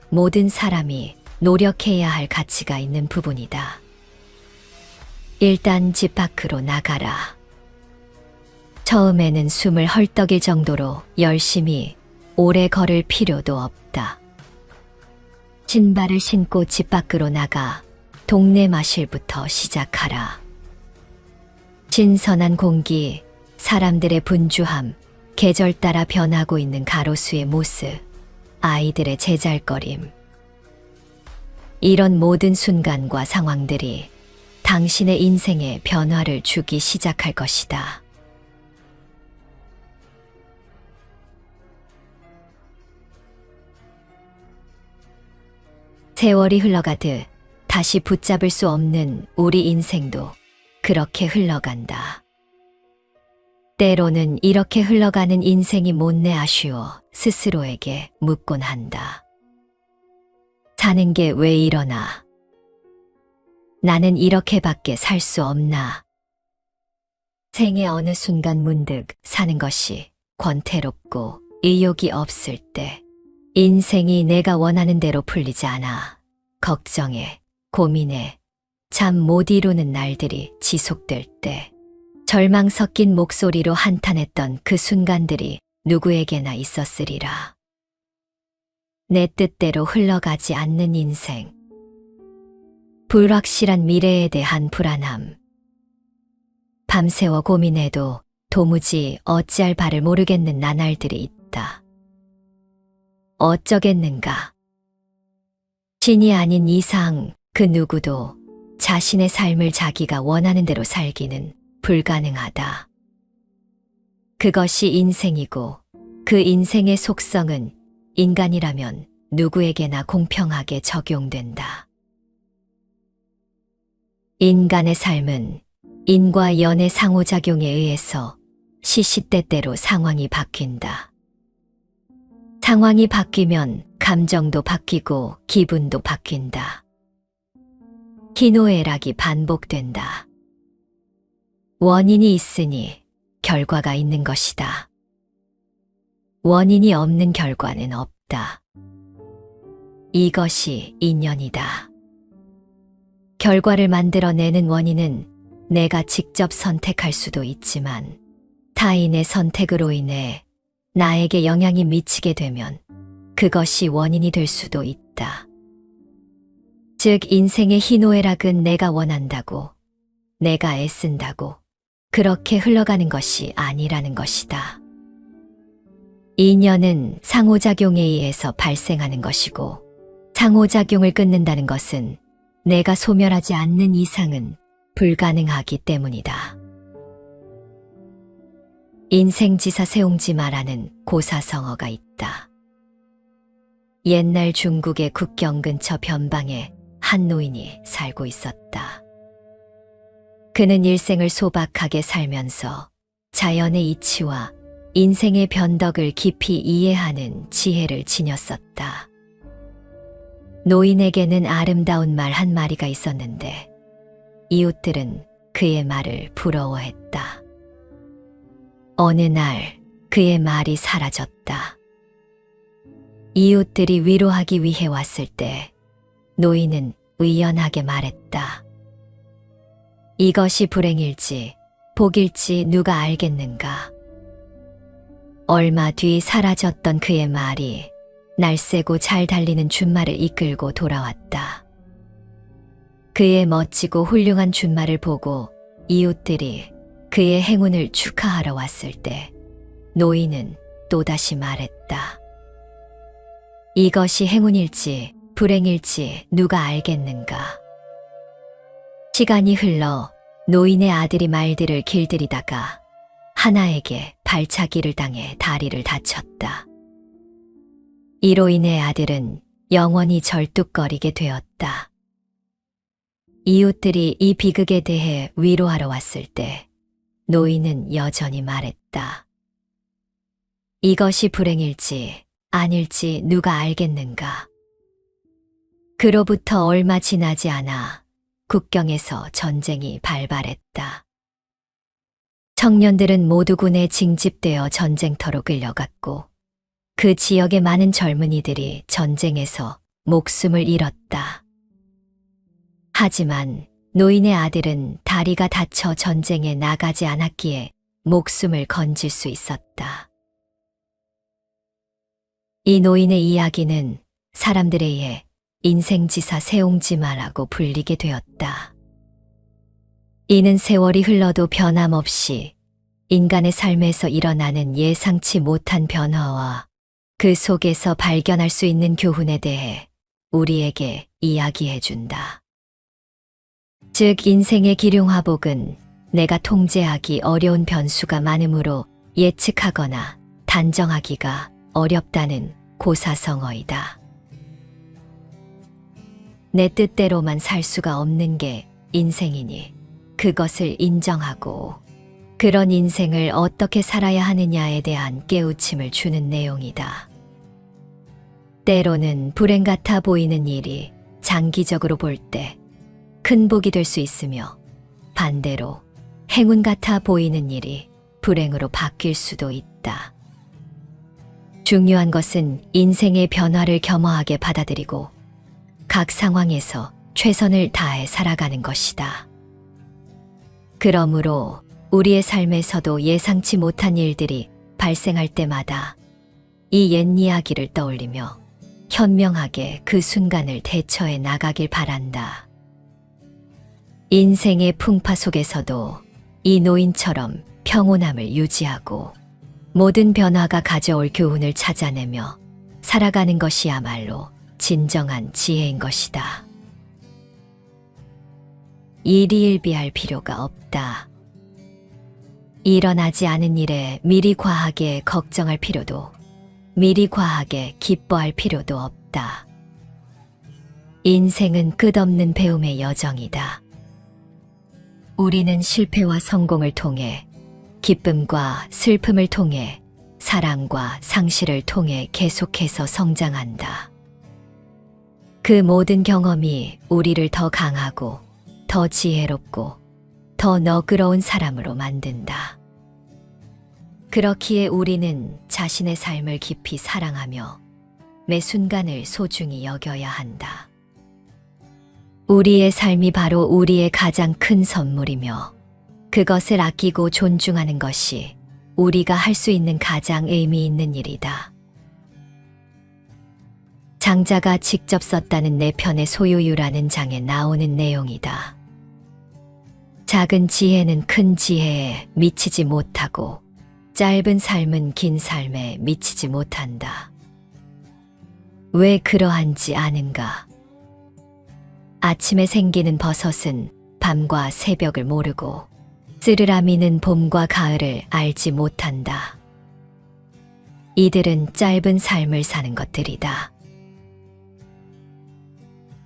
모든 사람이 노력해야 할 가치가 있는 부분이다. 일단 집 밖으로 나가라. 처음에는 숨을 헐떡일 정도로 열심히 오래 걸을 필요도 없다. 신발을 신고 집 밖으로 나가 동네 마실부터 시작하라. 신선한 공기, 사람들의 분주함, 계절 따라 변하고 있는 가로수의 모습, 아이들의 제잘거림. 이런 모든 순간과 상황들이 당신의 인생에 변화를 주기 시작할 것이다. 세월이 흘러가듯 다시 붙잡을 수 없는 우리 인생도 그렇게 흘러간다. 때로는 이렇게 흘러가는 인생이 못내 아쉬워 스스로에게 묻곤 한다. 사는 게 왜 이러나? 나는 이렇게밖에 살 수 없나? 생의 어느 순간 문득 사는 것이 권태롭고 의욕이 없을 때, 인생이 내가 원하는 대로 풀리지 않아 걱정해, 고민해, 잠 못 이루는 날들이 지속될 때, 절망 섞인 목소리로 한탄했던 그 순간들이 누구에게나 있었으리라. 내 뜻대로 흘러가지 않는 인생, 불확실한 미래에 대한 불안함, 밤새워 고민해도 도무지 어찌할 바를 모르겠는 나날들이 있다. 어쩌겠는가? 신이 아닌 이상 그 누구도 자신의 삶을 자기가 원하는 대로 살기는 불가능하다. 그것이 인생이고 그 인생의 속성은 인간이라면 누구에게나 공평하게 적용된다. 인간의 삶은 인과 연의 상호작용에 의해서 시시때때로 상황이 바뀐다. 상황이 바뀌면 감정도 바뀌고 기분도 바뀐다. 희노애락이 반복된다. 원인이 있으니 결과가 있는 것이다. 원인이 없는 결과는 없다. 이것이 인연이다. 결과를 만들어내는 원인은 내가 직접 선택할 수도 있지만 타인의 선택으로 인해 나에게 영향이 미치게 되면 그것이 원인이 될 수도 있다. 즉 인생의 희노애락은 내가 원한다고, 내가 애쓴다고 그렇게 흘러가는 것이 아니라는 것이다. 인연은 상호작용에 의해서 발생하는 것이고 상호작용을 끊는다는 것은 내가 소멸하지 않는 이상은 불가능하기 때문이다. 인생지사 세옹지마라는 고사성어가 있다. 옛날 중국의 국경 근처 변방에 한 노인이 살고 있었다. 그는 일생을 소박하게 살면서 자연의 이치와 인생의 변덕을 깊이 이해하는 지혜를 지녔었다. 노인에게는 아름다운 말 한 마리가 있었는데 이웃들은 그의 말을 부러워했다. 어느 날 그의 말이 사라졌다. 이웃들이 위로하기 위해 왔을 때 노인은 의연하게 말했다. 이것이 불행일지 복일지 누가 알겠는가. 얼마 뒤 사라졌던 그의 말이 날쌔고 잘 달리는 준말을 이끌고 돌아왔다. 그의 멋지고 훌륭한 준말을 보고 이웃들이 그의 행운을 축하하러 왔을 때 노인은 또다시 말했다. 이것이 행운일지 불행일지 누가 알겠는가. 시간이 흘러 노인의 아들이 말들을 길들이다가 하나에게 발차기를 당해 다리를 다쳤다. 이로 인해 아들은 영원히 절뚝거리게 되었다. 이웃들이 이 비극에 대해 위로하러 왔을 때 노인은 여전히 말했다. 이것이 불행일지 아닐지 누가 알겠는가. 그로부터 얼마 지나지 않아 국경에서 전쟁이 발발했다. 청년들은 모두 군에 징집되어 전쟁터로 끌려갔고 그 지역의 많은 젊은이들이 전쟁에서 목숨을 잃었다. 하지만 노인의 아들은 다리가 다쳐 전쟁에 나가지 않았기에 목숨을 건질 수 있었다. 이 노인의 이야기는 사람들에 의해 인생지사 세옹지마라고 불리게 되었다. 이는 세월이 흘러도 변함없이 인간의 삶에서 일어나는 예상치 못한 변화와 그 속에서 발견할 수 있는 교훈에 대해 우리에게 이야기해준다. 즉, 인생의 기륭화복은 내가 통제하기 어려운 변수가 많으므로 예측하거나 단정하기가 어렵다는 고사성어이다. 내 뜻대로만 살 수가 없는 게 인생이니 그것을 인정하고 그런 인생을 어떻게 살아야 하느냐에 대한 깨우침을 주는 내용이다. 때로는 불행 같아 보이는 일이 장기적으로 볼 때 큰 복이 될 수 있으며 반대로 행운 같아 보이는 일이 불행으로 바뀔 수도 있다. 중요한 것은 인생의 변화를 겸허하게 받아들이고 각 상황에서 최선을 다해 살아가는 것이다. 그러므로 우리의 삶에서도 예상치 못한 일들이 발생할 때마다 이 옛 이야기를 떠올리며 현명하게 그 순간을 대처해 나가길 바란다. 인생의 풍파 속에서도 이 노인처럼 평온함을 유지하고 모든 변화가 가져올 교훈을 찾아내며 살아가는 것이야말로 진정한 지혜인 것이다. 일희일비할 필요가 없다. 일어나지 않은 일에 미리 과하게 걱정할 필요도 미리 과하게 기뻐할 필요도 없다. 인생은 끝없는 배움의 여정이다. 우리는 실패와 성공을 통해 기쁨과 슬픔을 통해 사랑과 상실을 통해 계속해서 성장한다. 그 모든 경험이 우리를 더 강하고 더 지혜롭고 더 너그러운 사람으로 만든다. 그렇기에 우리는 자신의 삶을 깊이 사랑하며 매 순간을 소중히 여겨야 한다. 우리의 삶이 바로 우리의 가장 큰 선물이며 그것을 아끼고 존중하는 것이 우리가 할 수 있는 가장 의미 있는 일이다. 장자가 직접 썼다는 네 편의 소유유라는 장에 나오는 내용이다. 작은 지혜는 큰 지혜에 미치지 못하고 짧은 삶은 긴 삶에 미치지 못한다. 왜 그러한지 아는가? 아침에 생기는 버섯은 밤과 새벽을 모르고 쓰르라미는 봄과 가을을 알지 못한다. 이들은 짧은 삶을 사는 것들이다.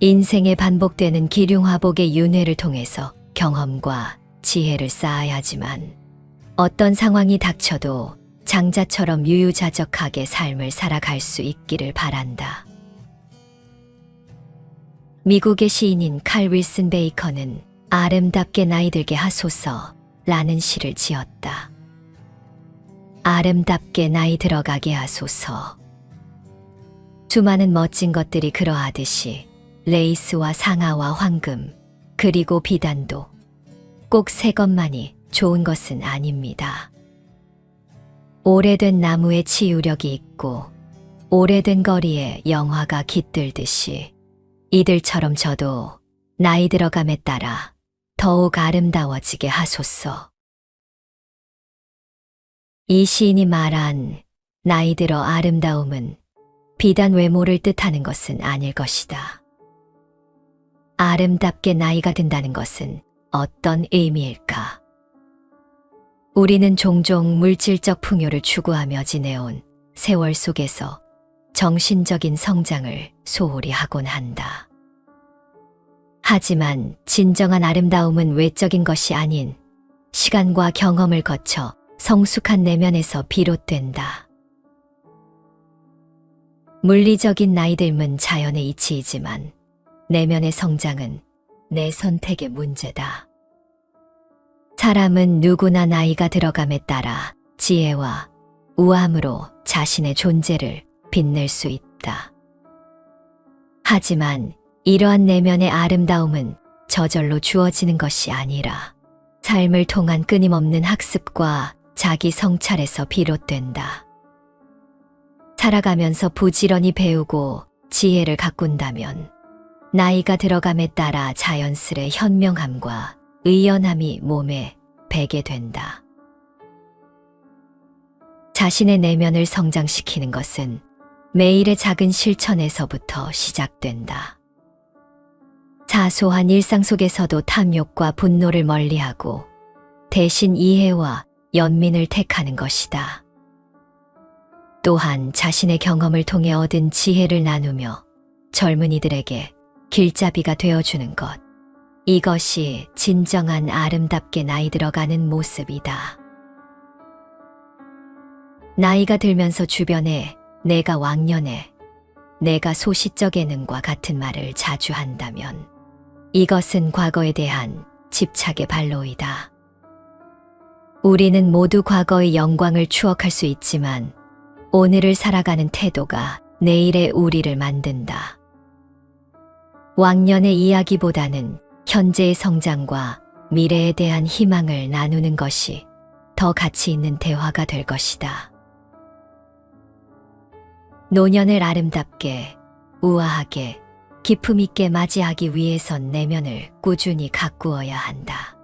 인생에 반복되는 기륭화복의 윤회를 통해서 경험과 지혜를 쌓아야 하지만 어떤 상황이 닥쳐도 장자처럼 유유자적하게 삶을 살아갈 수 있기를 바란다. 미국의 시인인 칼 윌슨 베이커는 아름답게 나이 들게 하소서 라는 시를 지었다. 아름답게 나이 들어가게 하소서. 수많은 멋진 것들이 그러하듯이 레이스와 상아와 황금 그리고 비단도 꼭 새 것만이 좋은 것은 아닙니다. 오래된 나무에 치유력이 있고 오래된 거리에 영화가 깃들듯이 이들처럼 저도 나이 들어감에 따라 더욱 아름다워지게 하소서. 이 시인이 말한 나이 들어 아름다움은 비단 외모를 뜻하는 것은 아닐 것이다. 아름답게 나이가 든다는 것은 어떤 의미일까? 우리는 종종 물질적 풍요를 추구하며 지내온 세월 속에서 정신적인 성장을 소홀히 하곤 한다. 하지만 진정한 아름다움은 외적인 것이 아닌 시간과 경험을 거쳐 성숙한 내면에서 비롯된다. 물리적인 나이듦은 자연의 이치이지만 내면의 성장은 내 선택의 문제다. 사람은 누구나 나이가 들어감에 따라 지혜와 우함으로 자신의 존재를 빛낼 수 있다. 하지만 이러한 내면의 아름다움은 저절로 주어지는 것이 아니라 삶을 통한 끊임없는 학습과 자기 성찰에서 비롯된다. 살아가면서 부지런히 배우고 지혜를 가꾼다면 나이가 들어감에 따라 자연스레 현명함과 의연함이 몸에 배게 된다. 자신의 내면을 성장시키는 것은 매일의 작은 실천에서부터 시작된다. 사소한 일상 속에서도 탐욕과 분노를 멀리하고 대신 이해와 연민을 택하는 것이다. 또한 자신의 경험을 통해 얻은 지혜를 나누며 젊은이들에게 길잡이가 되어주는 것. 이것이 진정한 아름답게 나이 들어가는 모습이다. 나이가 들면서 주변에 내가 왕년에, 내가 소시적에는과 같은 말을 자주 한다면 이것은 과거에 대한 집착의 발로이다. 우리는 모두 과거의 영광을 추억할 수 있지만 오늘을 살아가는 태도가 내일의 우리를 만든다. 왕년의 이야기보다는 현재의 성장과 미래에 대한 희망을 나누는 것이 더 가치 있는 대화가 될 것이다. 노년을 아름답게, 우아하게, 기품 있게 맞이하기 위해선 내면을 꾸준히 가꾸어야 한다.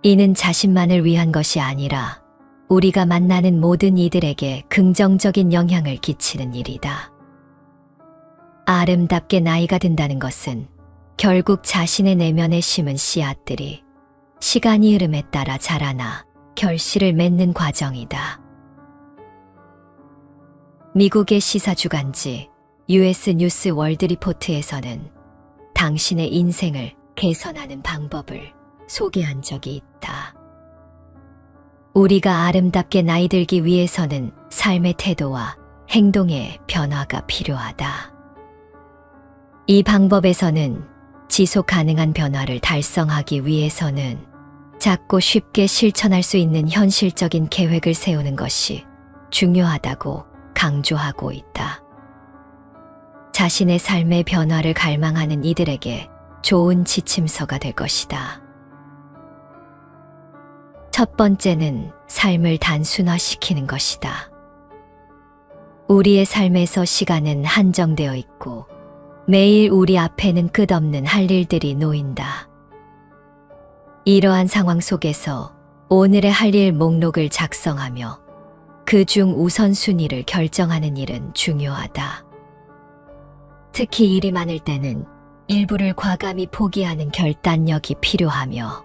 이는 자신만을 위한 것이 아니라 우리가 만나는 모든 이들에게 긍정적인 영향을 끼치는 일이다. 아름답게 나이가 든다는 것은 결국 자신의 내면에 심은 씨앗들이 시간이 흐름에 따라 자라나 결실을 맺는 과정이다. 미국의 시사주간지 US 뉴스 월드 리포트에서는 당신의 인생을 개선하는 방법을 소개한 적이 있다. 우리가 아름답게 나이 들기 위해서는 삶의 태도와 행동의 변화가 필요하다. 이 방법에서는 지속 가능한 변화를 달성하기 위해서는 작고 쉽게 실천할 수 있는 현실적인 계획을 세우는 것이 중요하다고 강조하고 있다. 자신의 삶의 변화를 갈망하는 이들에게 좋은 지침서가 될 것이다. 첫 번째는 삶을 단순화시키는 것이다. 우리의 삶에서 시간은 한정되어 있고 매일 우리 앞에는 끝없는 할 일들이 놓인다. 이러한 상황 속에서 오늘의 할 일 목록을 작성하며 그중 우선순위를 결정하는 일은 중요하다. 특히 일이 많을 때는 일부를 과감히 포기하는 결단력이 필요하며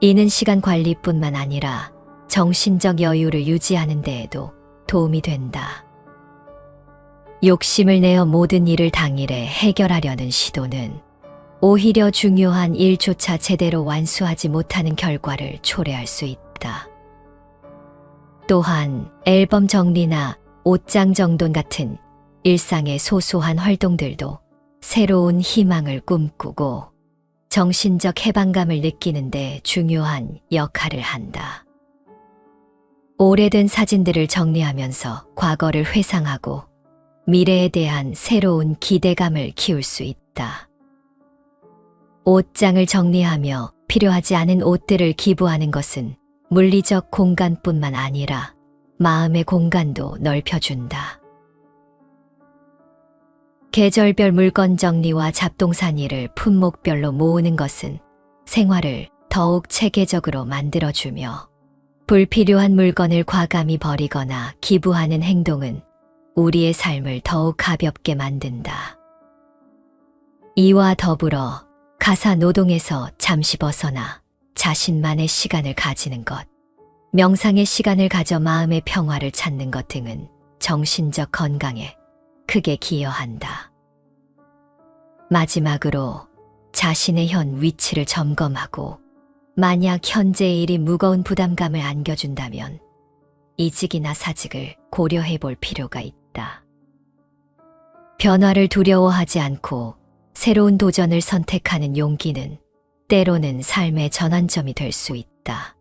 이는 시간 관리뿐만 아니라 정신적 여유를 유지하는 데에도 도움이 된다. 욕심을 내어 모든 일을 당일에 해결하려는 시도는 오히려 중요한 일조차 제대로 완수하지 못하는 결과를 초래할 수 있다. 또한 앨범 정리나 옷장 정돈 같은 일상의 소소한 활동들도 새로운 희망을 꿈꾸고 정신적 해방감을 느끼는데 중요한 역할을 한다. 오래된 사진들을 정리하면서 과거를 회상하고 미래에 대한 새로운 기대감을 키울 수 있다. 옷장을 정리하며 필요하지 않은 옷들을 기부하는 것은 물리적 공간뿐만 아니라 마음의 공간도 넓혀준다. 계절별 물건 정리와 잡동사니를 품목별로 모으는 것은 생활을 더욱 체계적으로 만들어주며 불필요한 물건을 과감히 버리거나 기부하는 행동은 우리의 삶을 더욱 가볍게 만든다. 이와 더불어 가사 노동에서 잠시 벗어나 자신만의 시간을 가지는 것, 명상의 시간을 가져 마음의 평화를 찾는 것 등은 정신적 건강에 크게 기여한다. 마지막으로 자신의 현 위치를 점검하고 만약 현재의 일이 무거운 부담감을 안겨준다면 이직이나 사직을 고려해 볼 필요가 있다. 변화를 두려워하지 않고 새로운 도전을 선택하는 용기는 때로는 삶의 전환점이 될 수 있다.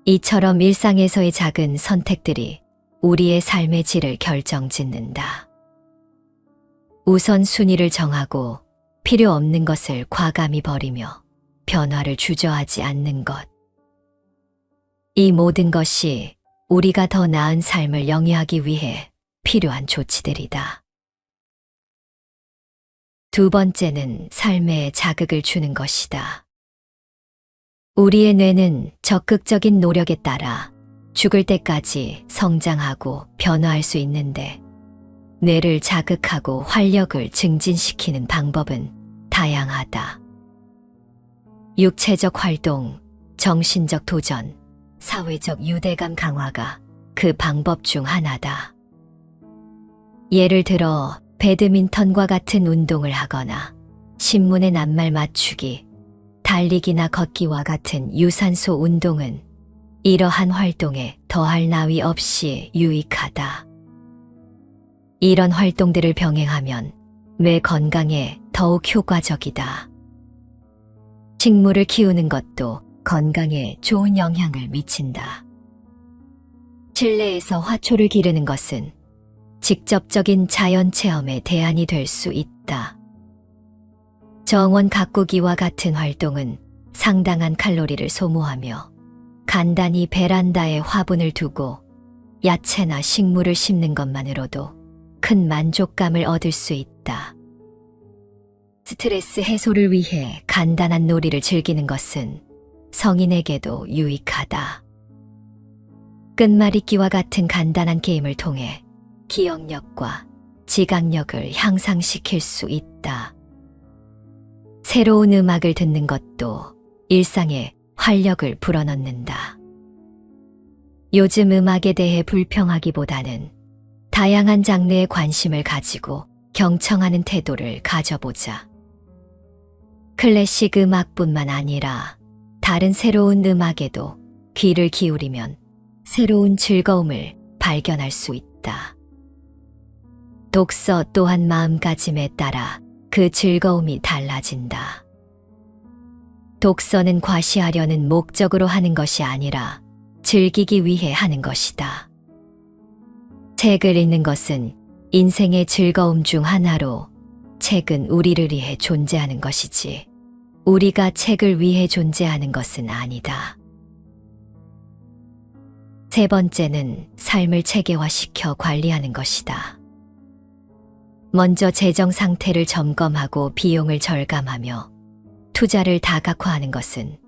이처럼 일상에서의 작은 선택들이 우리의 삶의 질을 결정짓는다. 우선순위를 정하고 필요 없는 것을 과감히 버리며 변화를 주저하지 않는 것. 이 모든 것이 우리가 더 나은 삶을 영위하기 위해 필요한 조치들이다. 두 번째는 삶에 자극을 주는 것이다. 우리의 뇌는 적극적인 노력에 따라 죽을 때까지 성장하고 변화할 수 있는데, 뇌를 자극하고 활력을 증진시키는 방법은 다양하다. 육체적 활동, 정신적 도전, 사회적 유대감 강화가 그 방법 중 하나다. 예를 들어 배드민턴과 같은 운동을 하거나 신문의 낱말 맞추기, 달리기나 걷기와 같은 유산소 운동은 이러한 활동에 더할 나위 없이 유익하다. 이런 활동들을 병행하면 뇌 건강에 더욱 효과적이다. 식물을 키우는 것도 건강에 좋은 영향을 미친다. 실내에서 화초를 기르는 것은 직접적인 자연 체험의 대안이 될 수 있다. 정원 가꾸기와 같은 활동은 상당한 칼로리를 소모하며, 간단히 베란다에 화분을 두고 야채나 식물을 심는 것만으로도 큰 만족감을 얻을 수 있다. 스트레스 해소를 위해 간단한 놀이를 즐기는 것은 성인에게도 유익하다. 끝말잇기와 같은 간단한 게임을 통해 기억력과 지각력을 향상시킬 수 있다. 새로운 음악을 듣는 것도 일상에 활력을 불어넣는다. 요즘 음악에 대해 불평하기보다는 다양한 장르에 관심을 가지고 경청하는 태도를 가져보자. 클래식 음악뿐만 아니라 다른 새로운 음악에도 귀를 기울이면 새로운 즐거움을 발견할 수 있다. 독서 또한 마음가짐에 따라 그 즐거움이 달라진다. 독서는 과시하려는 목적으로 하는 것이 아니라 즐기기 위해 하는 것이다. 책을 읽는 것은 인생의 즐거움 중 하나로, 책은 우리를 위해 존재하는 것이지 우리가 책을 위해 존재하는 것은 아니다. 세 번째는 삶을 체계화시켜 관리하는 것이다. 먼저 재정 상태를 점검하고 비용을 절감하며 투자를 다각화하는 것은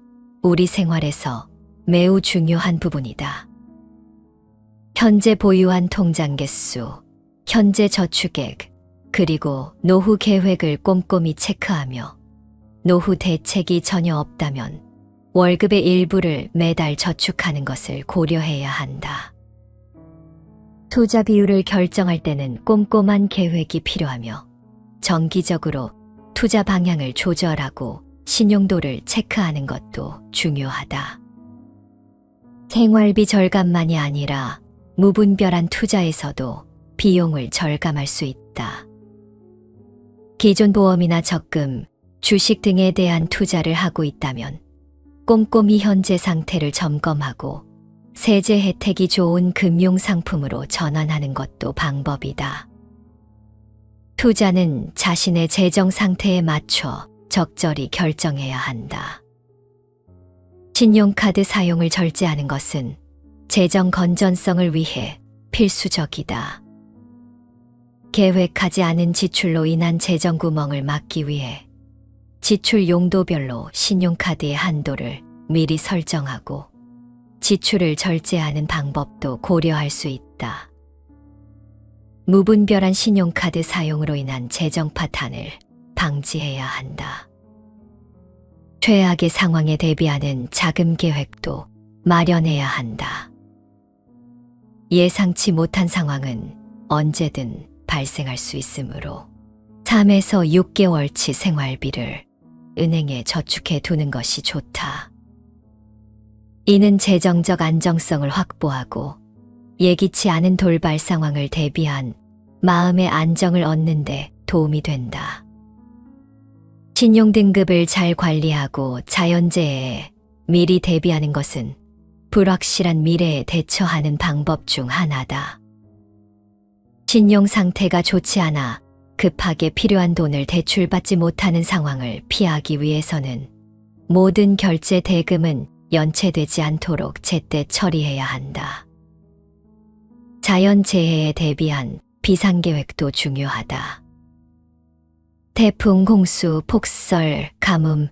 우리 생활에서 매우 중요한 부분이다. 현재 보유한 통장 개수, 현재 저축액, 그리고 노후 계획을 꼼꼼히 체크하며 노후 대책이 전혀 없다면 월급의 일부를 매달 저축하는 것을 고려해야 한다. 투자 비율을 결정할 때는 꼼꼼한 계획이 필요하며, 정기적으로 투자 방향을 조절하고 신용도를 체크하는 것도 중요하다. 생활비 절감만이 아니라 무분별한 투자에서도 비용을 절감할 수 있다. 기존 보험이나 적금, 주식 등에 대한 투자를 하고 있다면 꼼꼼히 현재 상태를 점검하고 세제 혜택이 좋은 금융 상품으로 전환하는 것도 방법이다. 투자는 자신의 재정 상태에 맞춰 적절히 결정해야 한다. 신용카드 사용을 절제하는 것은 재정 건전성을 위해 필수적이다. 계획하지 않은 지출로 인한 재정 구멍을 막기 위해 지출 용도별로 신용카드의 한도를 미리 설정하고 지출을 절제하는 방법도 고려할 수 있다. 무분별한 신용카드 사용으로 인한 재정 파탄을 방지해야 한다. 최악의 상황에 대비하는 자금 계획도 마련해야 한다. 예상치 못한 상황은 언제든 발생할 수 있으므로 3에서 6개월치 생활비를 은행에 저축해 두는 것이 좋다. 이는 재정적 안정성을 확보하고 예기치 않은 돌발 상황을 대비한 마음의 안정을 얻는 데 도움이 된다. 신용 등급을 잘 관리하고 자연재해에 미리 대비하는 것은 불확실한 미래에 대처하는 방법 중 하나다. 신용 상태가 좋지 않아 급하게 필요한 돈을 대출받지 못하는 상황을 피하기 위해서는 모든 결제 대금은 연체되지 않도록 제때 처리해야 한다. 자연재해에 대비한 비상계획도 중요하다. 태풍, 홍수, 폭설, 가뭄,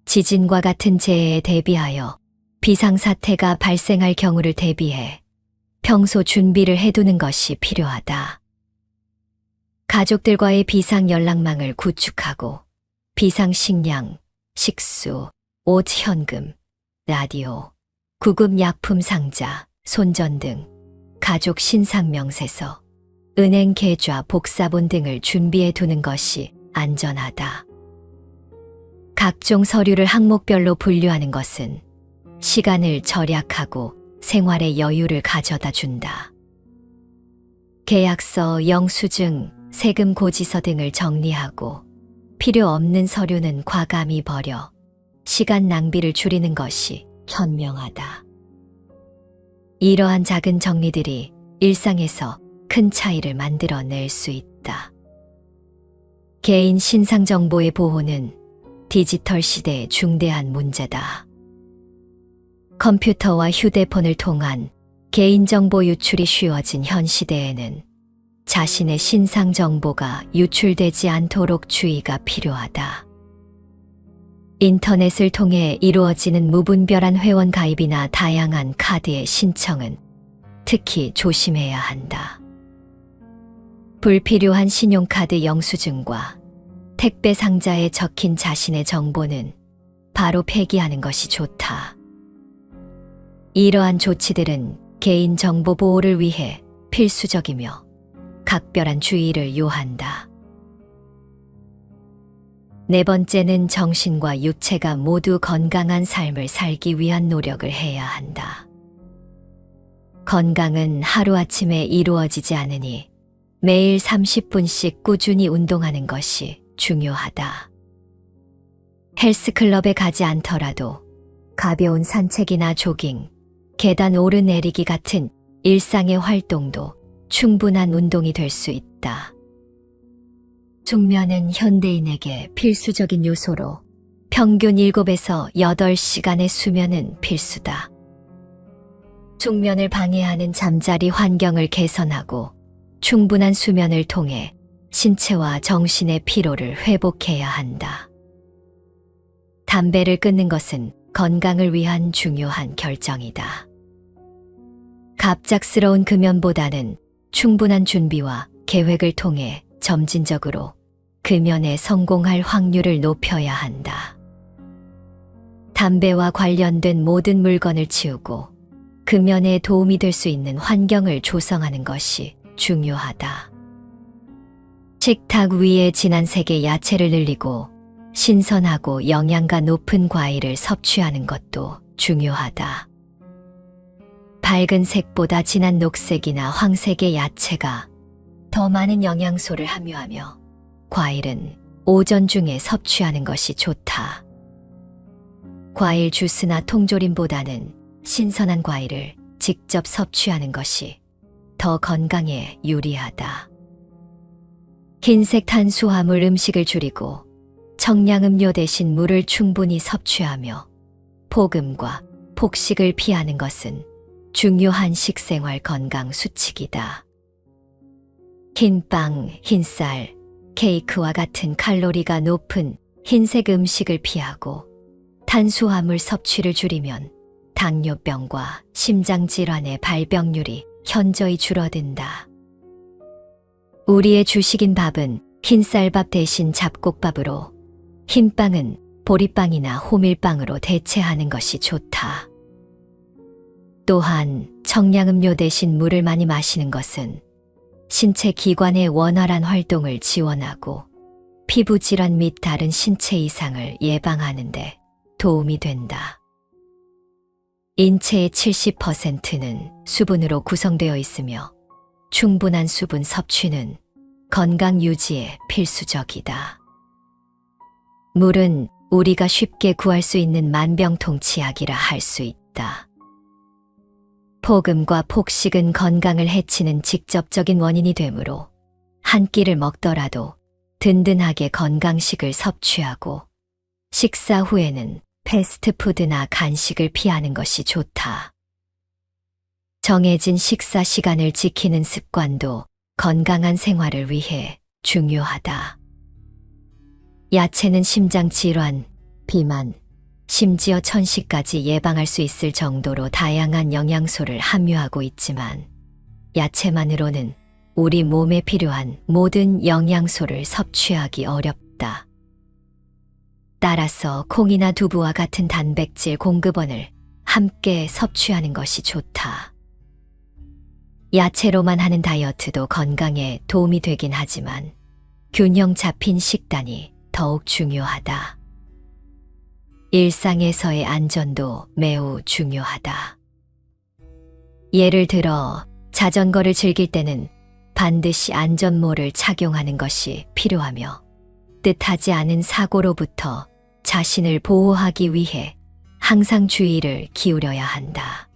지진과 같은 재해에 대비하여 비상사태가 발생할 경우를 대비해 평소 준비를 해두는 것이 필요하다. 가족들과의 비상 연락망을 구축하고 비상 식량, 식수, 옷, 현금, 라디오, 구급 약품 상자, 손전 등 가족 신상 명세서, 은행 계좌, 복사본 등을 준비해 두는 것이 안전하다. 각종 서류를 항목별로 분류하는 것은 시간을 절약하고 생활의 여유를 가져다 준다. 계약서, 영수증, 세금 고지서 등을 정리하고 필요 없는 서류는 과감히 버려 시간 낭비를 줄이는 것이 현명하다. 이러한 작은 정리들이 일상에서 큰 차이를 만들어낼 수 있다. 개인 신상 정보의 보호는 디지털 시대의 중대한 문제다. 컴퓨터와 휴대폰을 통한 개인정보 유출이 쉬워진 현 시대에는 자신의 신상 정보가 유출되지 않도록 주의가 필요하다. 인터넷을 통해 이루어지는 무분별한 회원 가입이나 다양한 카드의 신청은 특히 조심해야 한다. 불필요한 신용카드 영수증과 택배 상자에 적힌 자신의 정보는 바로 폐기하는 것이 좋다. 이러한 조치들은 개인정보 보호를 위해 필수적이며 각별한 주의를 요한다. 네 번째는 정신과 육체가 모두 건강한 삶을 살기 위한 노력을 해야 한다. 건강은 하루아침에 이루어지지 않으니 매일 30분씩 꾸준히 운동하는 것이 중요하다. 헬스클럽에 가지 않더라도 가벼운 산책이나 조깅, 계단 오르내리기 같은 일상의 활동도 충분한 운동이 될 수 있다. 숙면은 현대인에게 필수적인 요소로 평균 7에서 8시간의 수면은 필수다. 숙면을 방해하는 잠자리 환경을 개선하고 충분한 수면을 통해 신체와 정신의 피로를 회복해야 한다. 담배를 끊는 것은 건강을 위한 중요한 결정이다. 갑작스러운 금연보다는 충분한 준비와 계획을 통해 점진적으로 금연에 성공할 확률을 높여야 한다. 담배와 관련된 모든 물건을 치우고 금연에 도움이 될 수 있는 환경을 조성하는 것이 중요하다. 식탁 위에 진한 색의 야채를 늘리고 신선하고 영양가 높은 과일을 섭취하는 것도 중요하다. 밝은 색보다 진한 녹색이나 황색의 야채가 더 많은 영양소를 함유하며 과일은 오전 중에 섭취하는 것이 좋다. 과일 주스나 통조림보다는 신선한 과일을 직접 섭취하는 것이 더 건강에 유리하다. 흰색 탄수화물 음식을 줄이고 청량음료 대신 물을 충분히 섭취하며 폭음과 폭식을 피하는 것은 중요한 식생활 건강 수칙이다. 흰빵, 흰쌀, 케이크와 같은 칼로리가 높은 흰색 음식을 피하고 탄수화물 섭취를 줄이면 당뇨병과 심장질환의 발병률이 현저히 줄어든다. 우리의 주식인 밥은 흰쌀밥 대신 잡곡밥으로, 흰빵은 보리빵이나 호밀빵으로 대체하는 것이 좋다. 또한 청량음료 대신 물을 많이 마시는 것은 신체 기관의 원활한 활동을 지원하고 피부 질환 및 다른 신체 이상을 예방하는데 도움이 된다. 인체의 70%는 수분으로 구성되어 있으며 충분한 수분 섭취는 건강 유지에 필수적이다. 물은 우리가 쉽게 구할 수 있는 만병통치약이라 할 수 있다. 폭음과 폭식은 건강을 해치는 직접적인 원인이 되므로 한 끼를 먹더라도 든든하게 건강식을 섭취하고 식사 후에는 패스트푸드나 간식을 피하는 것이 좋다. 정해진 식사 시간을 지키는 습관도 건강한 생활을 위해 중요하다. 야채는 심장 질환, 비만, 심지어 천식까지 예방할 수 있을 정도로 다양한 영양소를 함유하고 있지만 야채만으로는 우리 몸에 필요한 모든 영양소를 섭취하기 어렵다. 따라서 콩이나 두부와 같은 단백질 공급원을 함께 섭취하는 것이 좋다. 야채로만 하는 다이어트도 건강에 도움이 되긴 하지만 균형 잡힌 식단이 더욱 중요하다. 일상에서의 안전도 매우 중요하다. 예를 들어 자전거를 즐길 때는 반드시 안전모를 착용하는 것이 필요하며 뜻하지 않은 사고로부터 자신을 보호하기 위해 항상 주의를 기울여야 한다.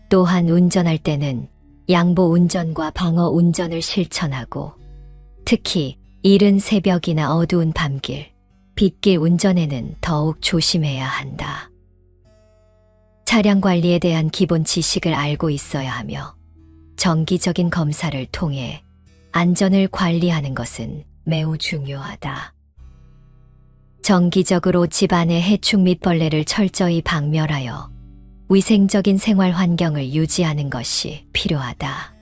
또한 운전할 때는 양보 운전과 방어 운전을 실천하고 특히 이른 새벽이나 어두운 밤길, 빗길 운전에는 더욱 조심해야 한다. 차량 관리에 대한 기본 지식을 알고 있어야 하며 정기적인 검사를 통해 안전을 관리하는 것은 매우 중요하다. 정기적으로 집안의 해충 및 벌레를 철저히 박멸하여 위생적인 생활 환경을 유지하는 것이 필요하다.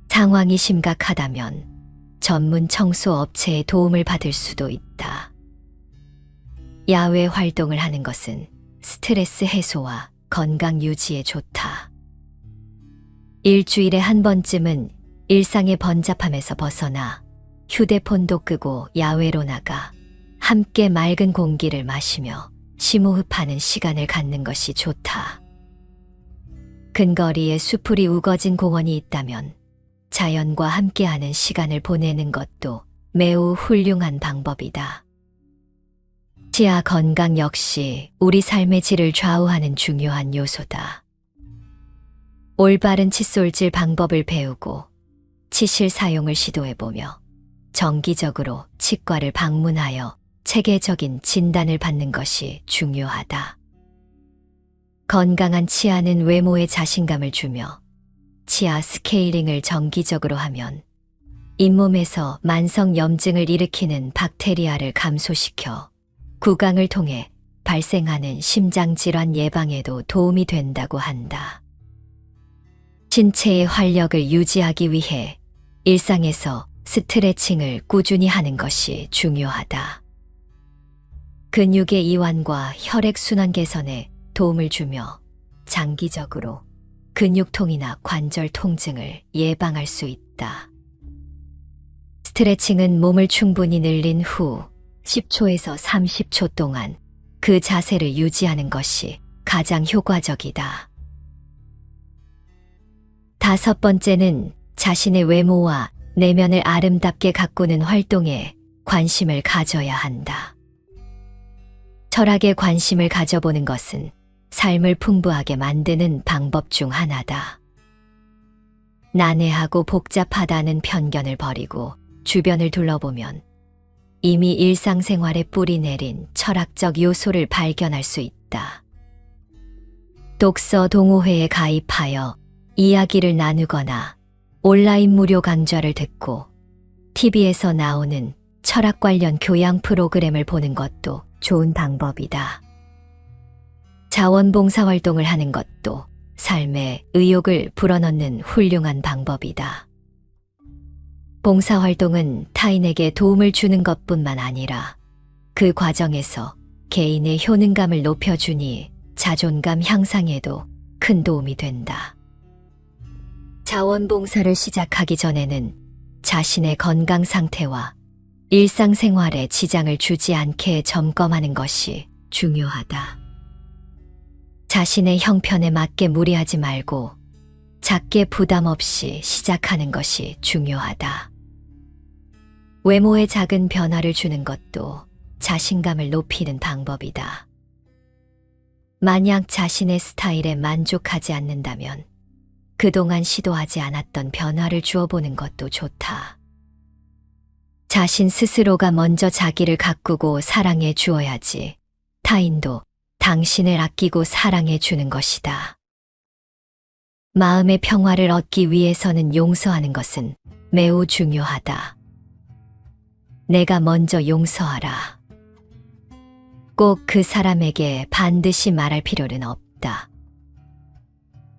상황이 심각하다면 전문 청소 업체의 도움을 받을 수도 있다. 야외 활동을 하는 것은 스트레스 해소와 건강 유지에 좋다. 일주일에 한 번쯤은 일상의 번잡함에서 벗어나 휴대폰도 끄고 야외로 나가 함께 맑은 공기를 마시며 심호흡하는 시간을 갖는 것이 좋다. 근거리에 수풀이 우거진 공원이 있다면 자연과 함께하는 시간을 보내는 것도 매우 훌륭한 방법이다. 치아 건강 역시 우리 삶의 질을 좌우하는 중요한 요소다. 올바른 칫솔질 방법을 배우고 치실 사용을 시도해보며 정기적으로 치과를 방문하여 체계적인 진단을 받는 것이 중요하다. 건강한 치아는 외모에 자신감을 주며 치아 스케일링을 정기적으로 하면 잇몸에서 만성 염증을 일으키는 박테리아를 감소시켜 구강을 통해 발생하는 심장질환 예방에도 도움이 된다고 한다. 신체의 활력을 유지하기 위해 일상에서 스트레칭을 꾸준히 하는 것이 중요하다. 근육의 이완과 혈액순환 개선에 도움을 주며 장기적으로 근육통이나 관절 통증을 예방할 수 있다. 스트레칭은 몸을 충분히 늘린 후 10초에서 30초 동안 그 자세를 유지하는 것이 가장 효과적이다. 다섯 번째는 자신의 외모와 내면을 아름답게 가꾸는 활동에 관심을 가져야 한다. 철학에 관심을 가져보는 것은 삶을 풍부하게 만드는 방법 중 하나다. 난해하고 복잡하다는 편견을 버리고 주변을 둘러보면 이미 일상생활에 뿌리 내린 철학적 요소를 발견할 수 있다. 독서 동호회에 가입하여 이야기를 나누거나 온라인 무료 강좌를 듣고 TV에서 나오는 철학 관련 교양 프로그램을 보는 것도 좋은 방법이다. 자원봉사 활동을 하는 것도 삶에 의욕을 불어넣는 훌륭한 방법이다. 봉사활동은 타인에게 도움을 주는 것뿐만 아니라 그 과정에서 개인의 효능감을 높여주니 자존감 향상에도 큰 도움이 된다. 자원봉사를 시작하기 전에는 자신의 건강 상태와 일상생활에 지장을 주지 않게 점검하는 것이 중요하다. 자신의 형편에 맞게 무리하지 말고 작게 부담 없이 시작하는 것이 중요하다. 외모에 작은 변화를 주는 것도 자신감을 높이는 방법이다. 만약 자신의 스타일에 만족하지 않는다면 그동안 시도하지 않았던 변화를 주어보는 것도 좋다. 자신 스스로가 먼저 자기를 가꾸고 사랑해 주어야지 타인도 당신을 아끼고 사랑해 주는 것이다. 마음의 평화를 얻기 위해서는 용서하는 것은 매우 중요하다. 내가 먼저 용서하라. 꼭 그 사람에게 반드시 말할 필요는 없다.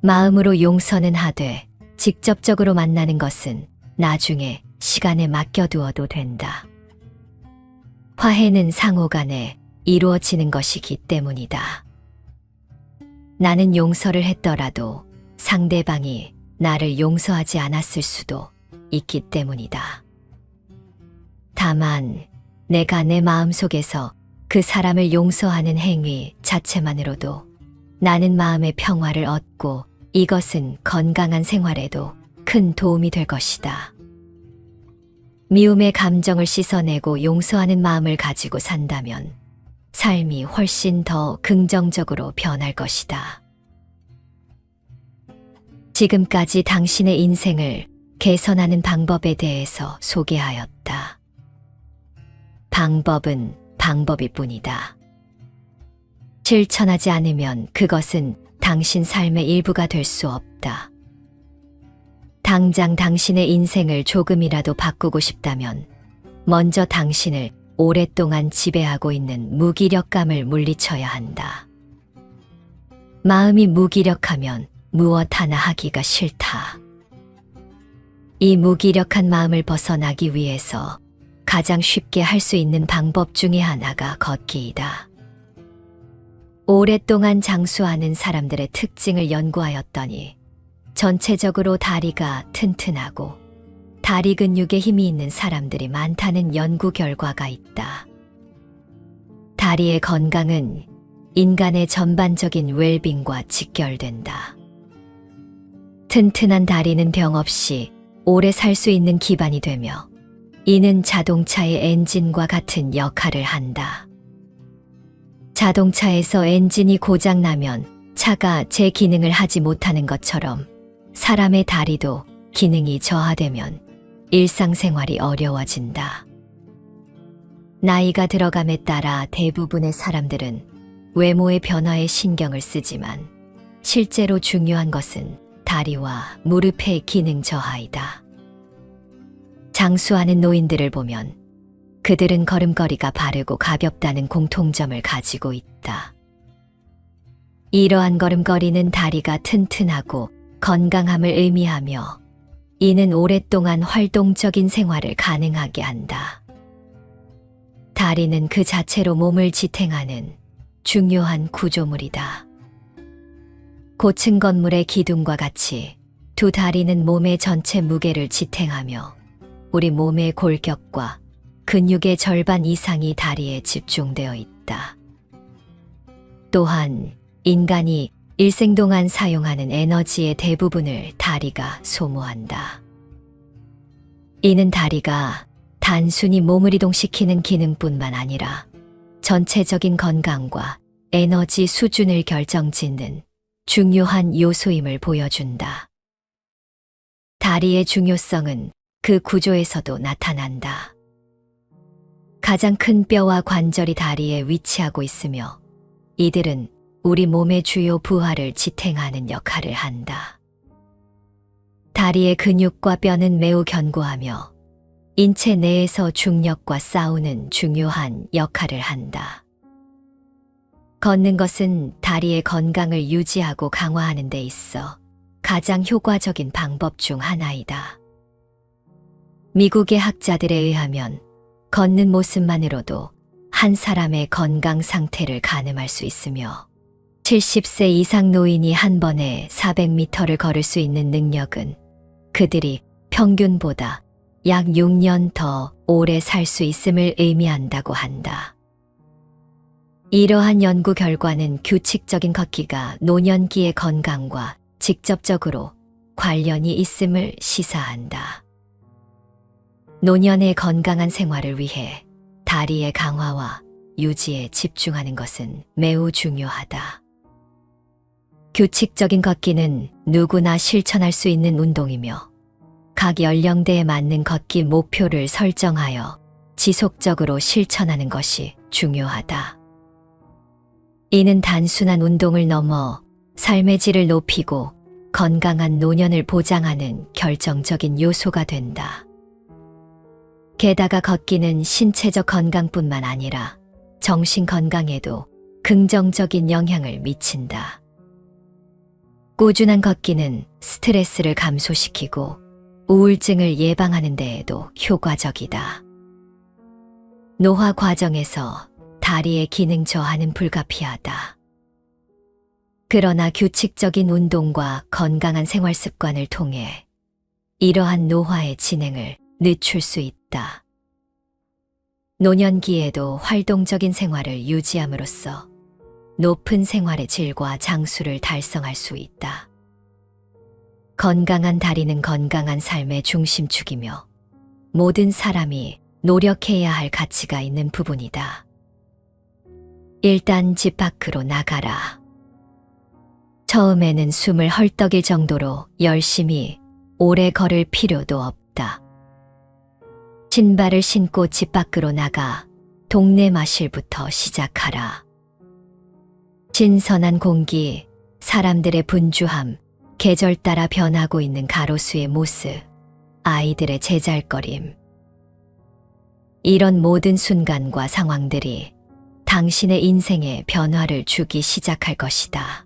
마음으로 용서는 하되 직접적으로 만나는 것은 나중에 시간에 맡겨두어도 된다. 화해는 상호간에 이루어지는 것이기 때문이다. 나는 용서를 했더라도 상대방이 나를 용서하지 않았을 수도 있기 때문이다. 다만 내가 내 마음속에서 그 사람을 용서하는 행위 자체만으로도 나는 마음의 평화를 얻고 이것은 건강한 생활에도 큰 도움이 될 것이다. 미움의 감정을 씻어내고 용서하는 마음을 가지고 산다면 삶이 훨씬 더 긍정적으로 변할 것이다. 지금까지 당신의 인생을 개선하는 방법에 대해서 소개하였다. 방법은 방법일 뿐이다. 실천하지 않으면 그것은 당신 삶의 일부가 될 수 없다. 당장 당신의 인생을 조금이라도 바꾸고 싶다면 먼저 당신을 오랫동안 지배하고 있는 무기력감을 물리쳐야 한다. 마음이 무기력하면 무엇 하나 하기가 싫다. 이 무기력한 마음을 벗어나기 위해서 가장 쉽게 할 수 있는 방법 중에 하나가 걷기이다. 오랫동안 장수하는 사람들의 특징을 연구하였더니 전체적으로 다리가 튼튼하고 다리 근육에 힘이 있는 사람들이 많다는 연구 결과가 있다. 다리의 건강은 인간의 전반적인 웰빙과 직결된다. 튼튼한 다리는 병 없이 오래 살 수 있는 기반이 되며 이는 자동차의 엔진과 같은 역할을 한다. 자동차에서 엔진이 고장나면 차가 제 기능을 하지 못하는 것처럼 사람의 다리도 기능이 저하되면 일상생활이 어려워진다. 나이가 들어감에 따라 대부분의 사람들은 외모의 변화에 신경을 쓰지만 실제로 중요한 것은 다리와 무릎의 기능 저하이다. 장수하는 노인들을 보면 그들은 걸음걸이가 바르고 가볍다는 공통점을 가지고 있다. 이러한 걸음걸이는 다리가 튼튼하고 건강함을 의미하며 이는 오랫동안 활동적인 생활을 가능하게 한다. 다리는 그 자체로 몸을 지탱하는 중요한 구조물이다. 고층 건물의 기둥과 같이 두 다리는 몸의 전체 무게를 지탱하며 우리 몸의 골격과 근육의 절반 이상이 다리에 집중되어 있다. 또한 인간이 일생 동안 사용하는 에너지의 대부분을 다리가 소모한다. 이는 다리가 단순히 몸을 이동시키는 기능뿐만 아니라 전체적인 건강과 에너지 수준을 결정짓는 중요한 요소임을 보여준다. 다리의 중요성은 그 구조에서도 나타난다. 가장 큰 뼈와 관절이 다리에 위치하고 있으며 이들은 우리 몸의 주요 부하를 지탱하는 역할을 한다. 다리의 근육과 뼈는 매우 견고하며 인체 내에서 중력과 싸우는 중요한 역할을 한다. 걷는 것은 다리의 건강을 유지하고 강화하는 데 있어 가장 효과적인 방법 중 하나이다. 미국의 학자들에 의하면 걷는 모습만으로도 한 사람의 건강 상태를 가늠할 수 있으며 70세 이상 노인이 한 번에 400m를 걸을 수 있는 능력은 그들이 평균보다 약 6년 더 오래 살 수 있음을 의미한다고 한다. 이러한 연구 결과는 규칙적인 걷기가 노년기의 건강과 직접적으로 관련이 있음을 시사한다. 노년의 건강한 생활을 위해 다리의 강화와 유지에 집중하는 것은 매우 중요하다. 규칙적인 걷기는 누구나 실천할 수 있는 운동이며 각 연령대에 맞는 걷기 목표를 설정하여 지속적으로 실천하는 것이 중요하다. 이는 단순한 운동을 넘어 삶의 질을 높이고 건강한 노년을 보장하는 결정적인 요소가 된다. 게다가 걷기는 신체적 건강뿐만 아니라 정신 건강에도 긍정적인 영향을 미친다. 꾸준한 걷기는 스트레스를 감소시키고 우울증을 예방하는 데에도 효과적이다. 노화 과정에서 다리의 기능 저하는 불가피하다. 그러나 규칙적인 운동과 건강한 생활 습관을 통해 이러한 노화의 진행을 늦출 수 있다. 노년기에도 활동적인 생활을 유지함으로써 높은 생활의 질과 장수를 달성할 수 있다. 건강한 다리는 건강한 삶의 중심축이며 모든 사람이 노력해야 할 가치가 있는 부분이다. 일단 집 밖으로 나가라. 처음에는 숨을 헐떡일 정도로 열심히 오래 걸을 필요도 없다. 신발을 신고 집 밖으로 나가 동네 마실부터 시작하라. 신선한 공기, 사람들의 분주함, 계절 따라 변하고 있는 가로수의 모습, 아이들의 제잘거림. 이런 모든 순간과 상황들이 당신의 인생에 변화를 주기 시작할 것이다.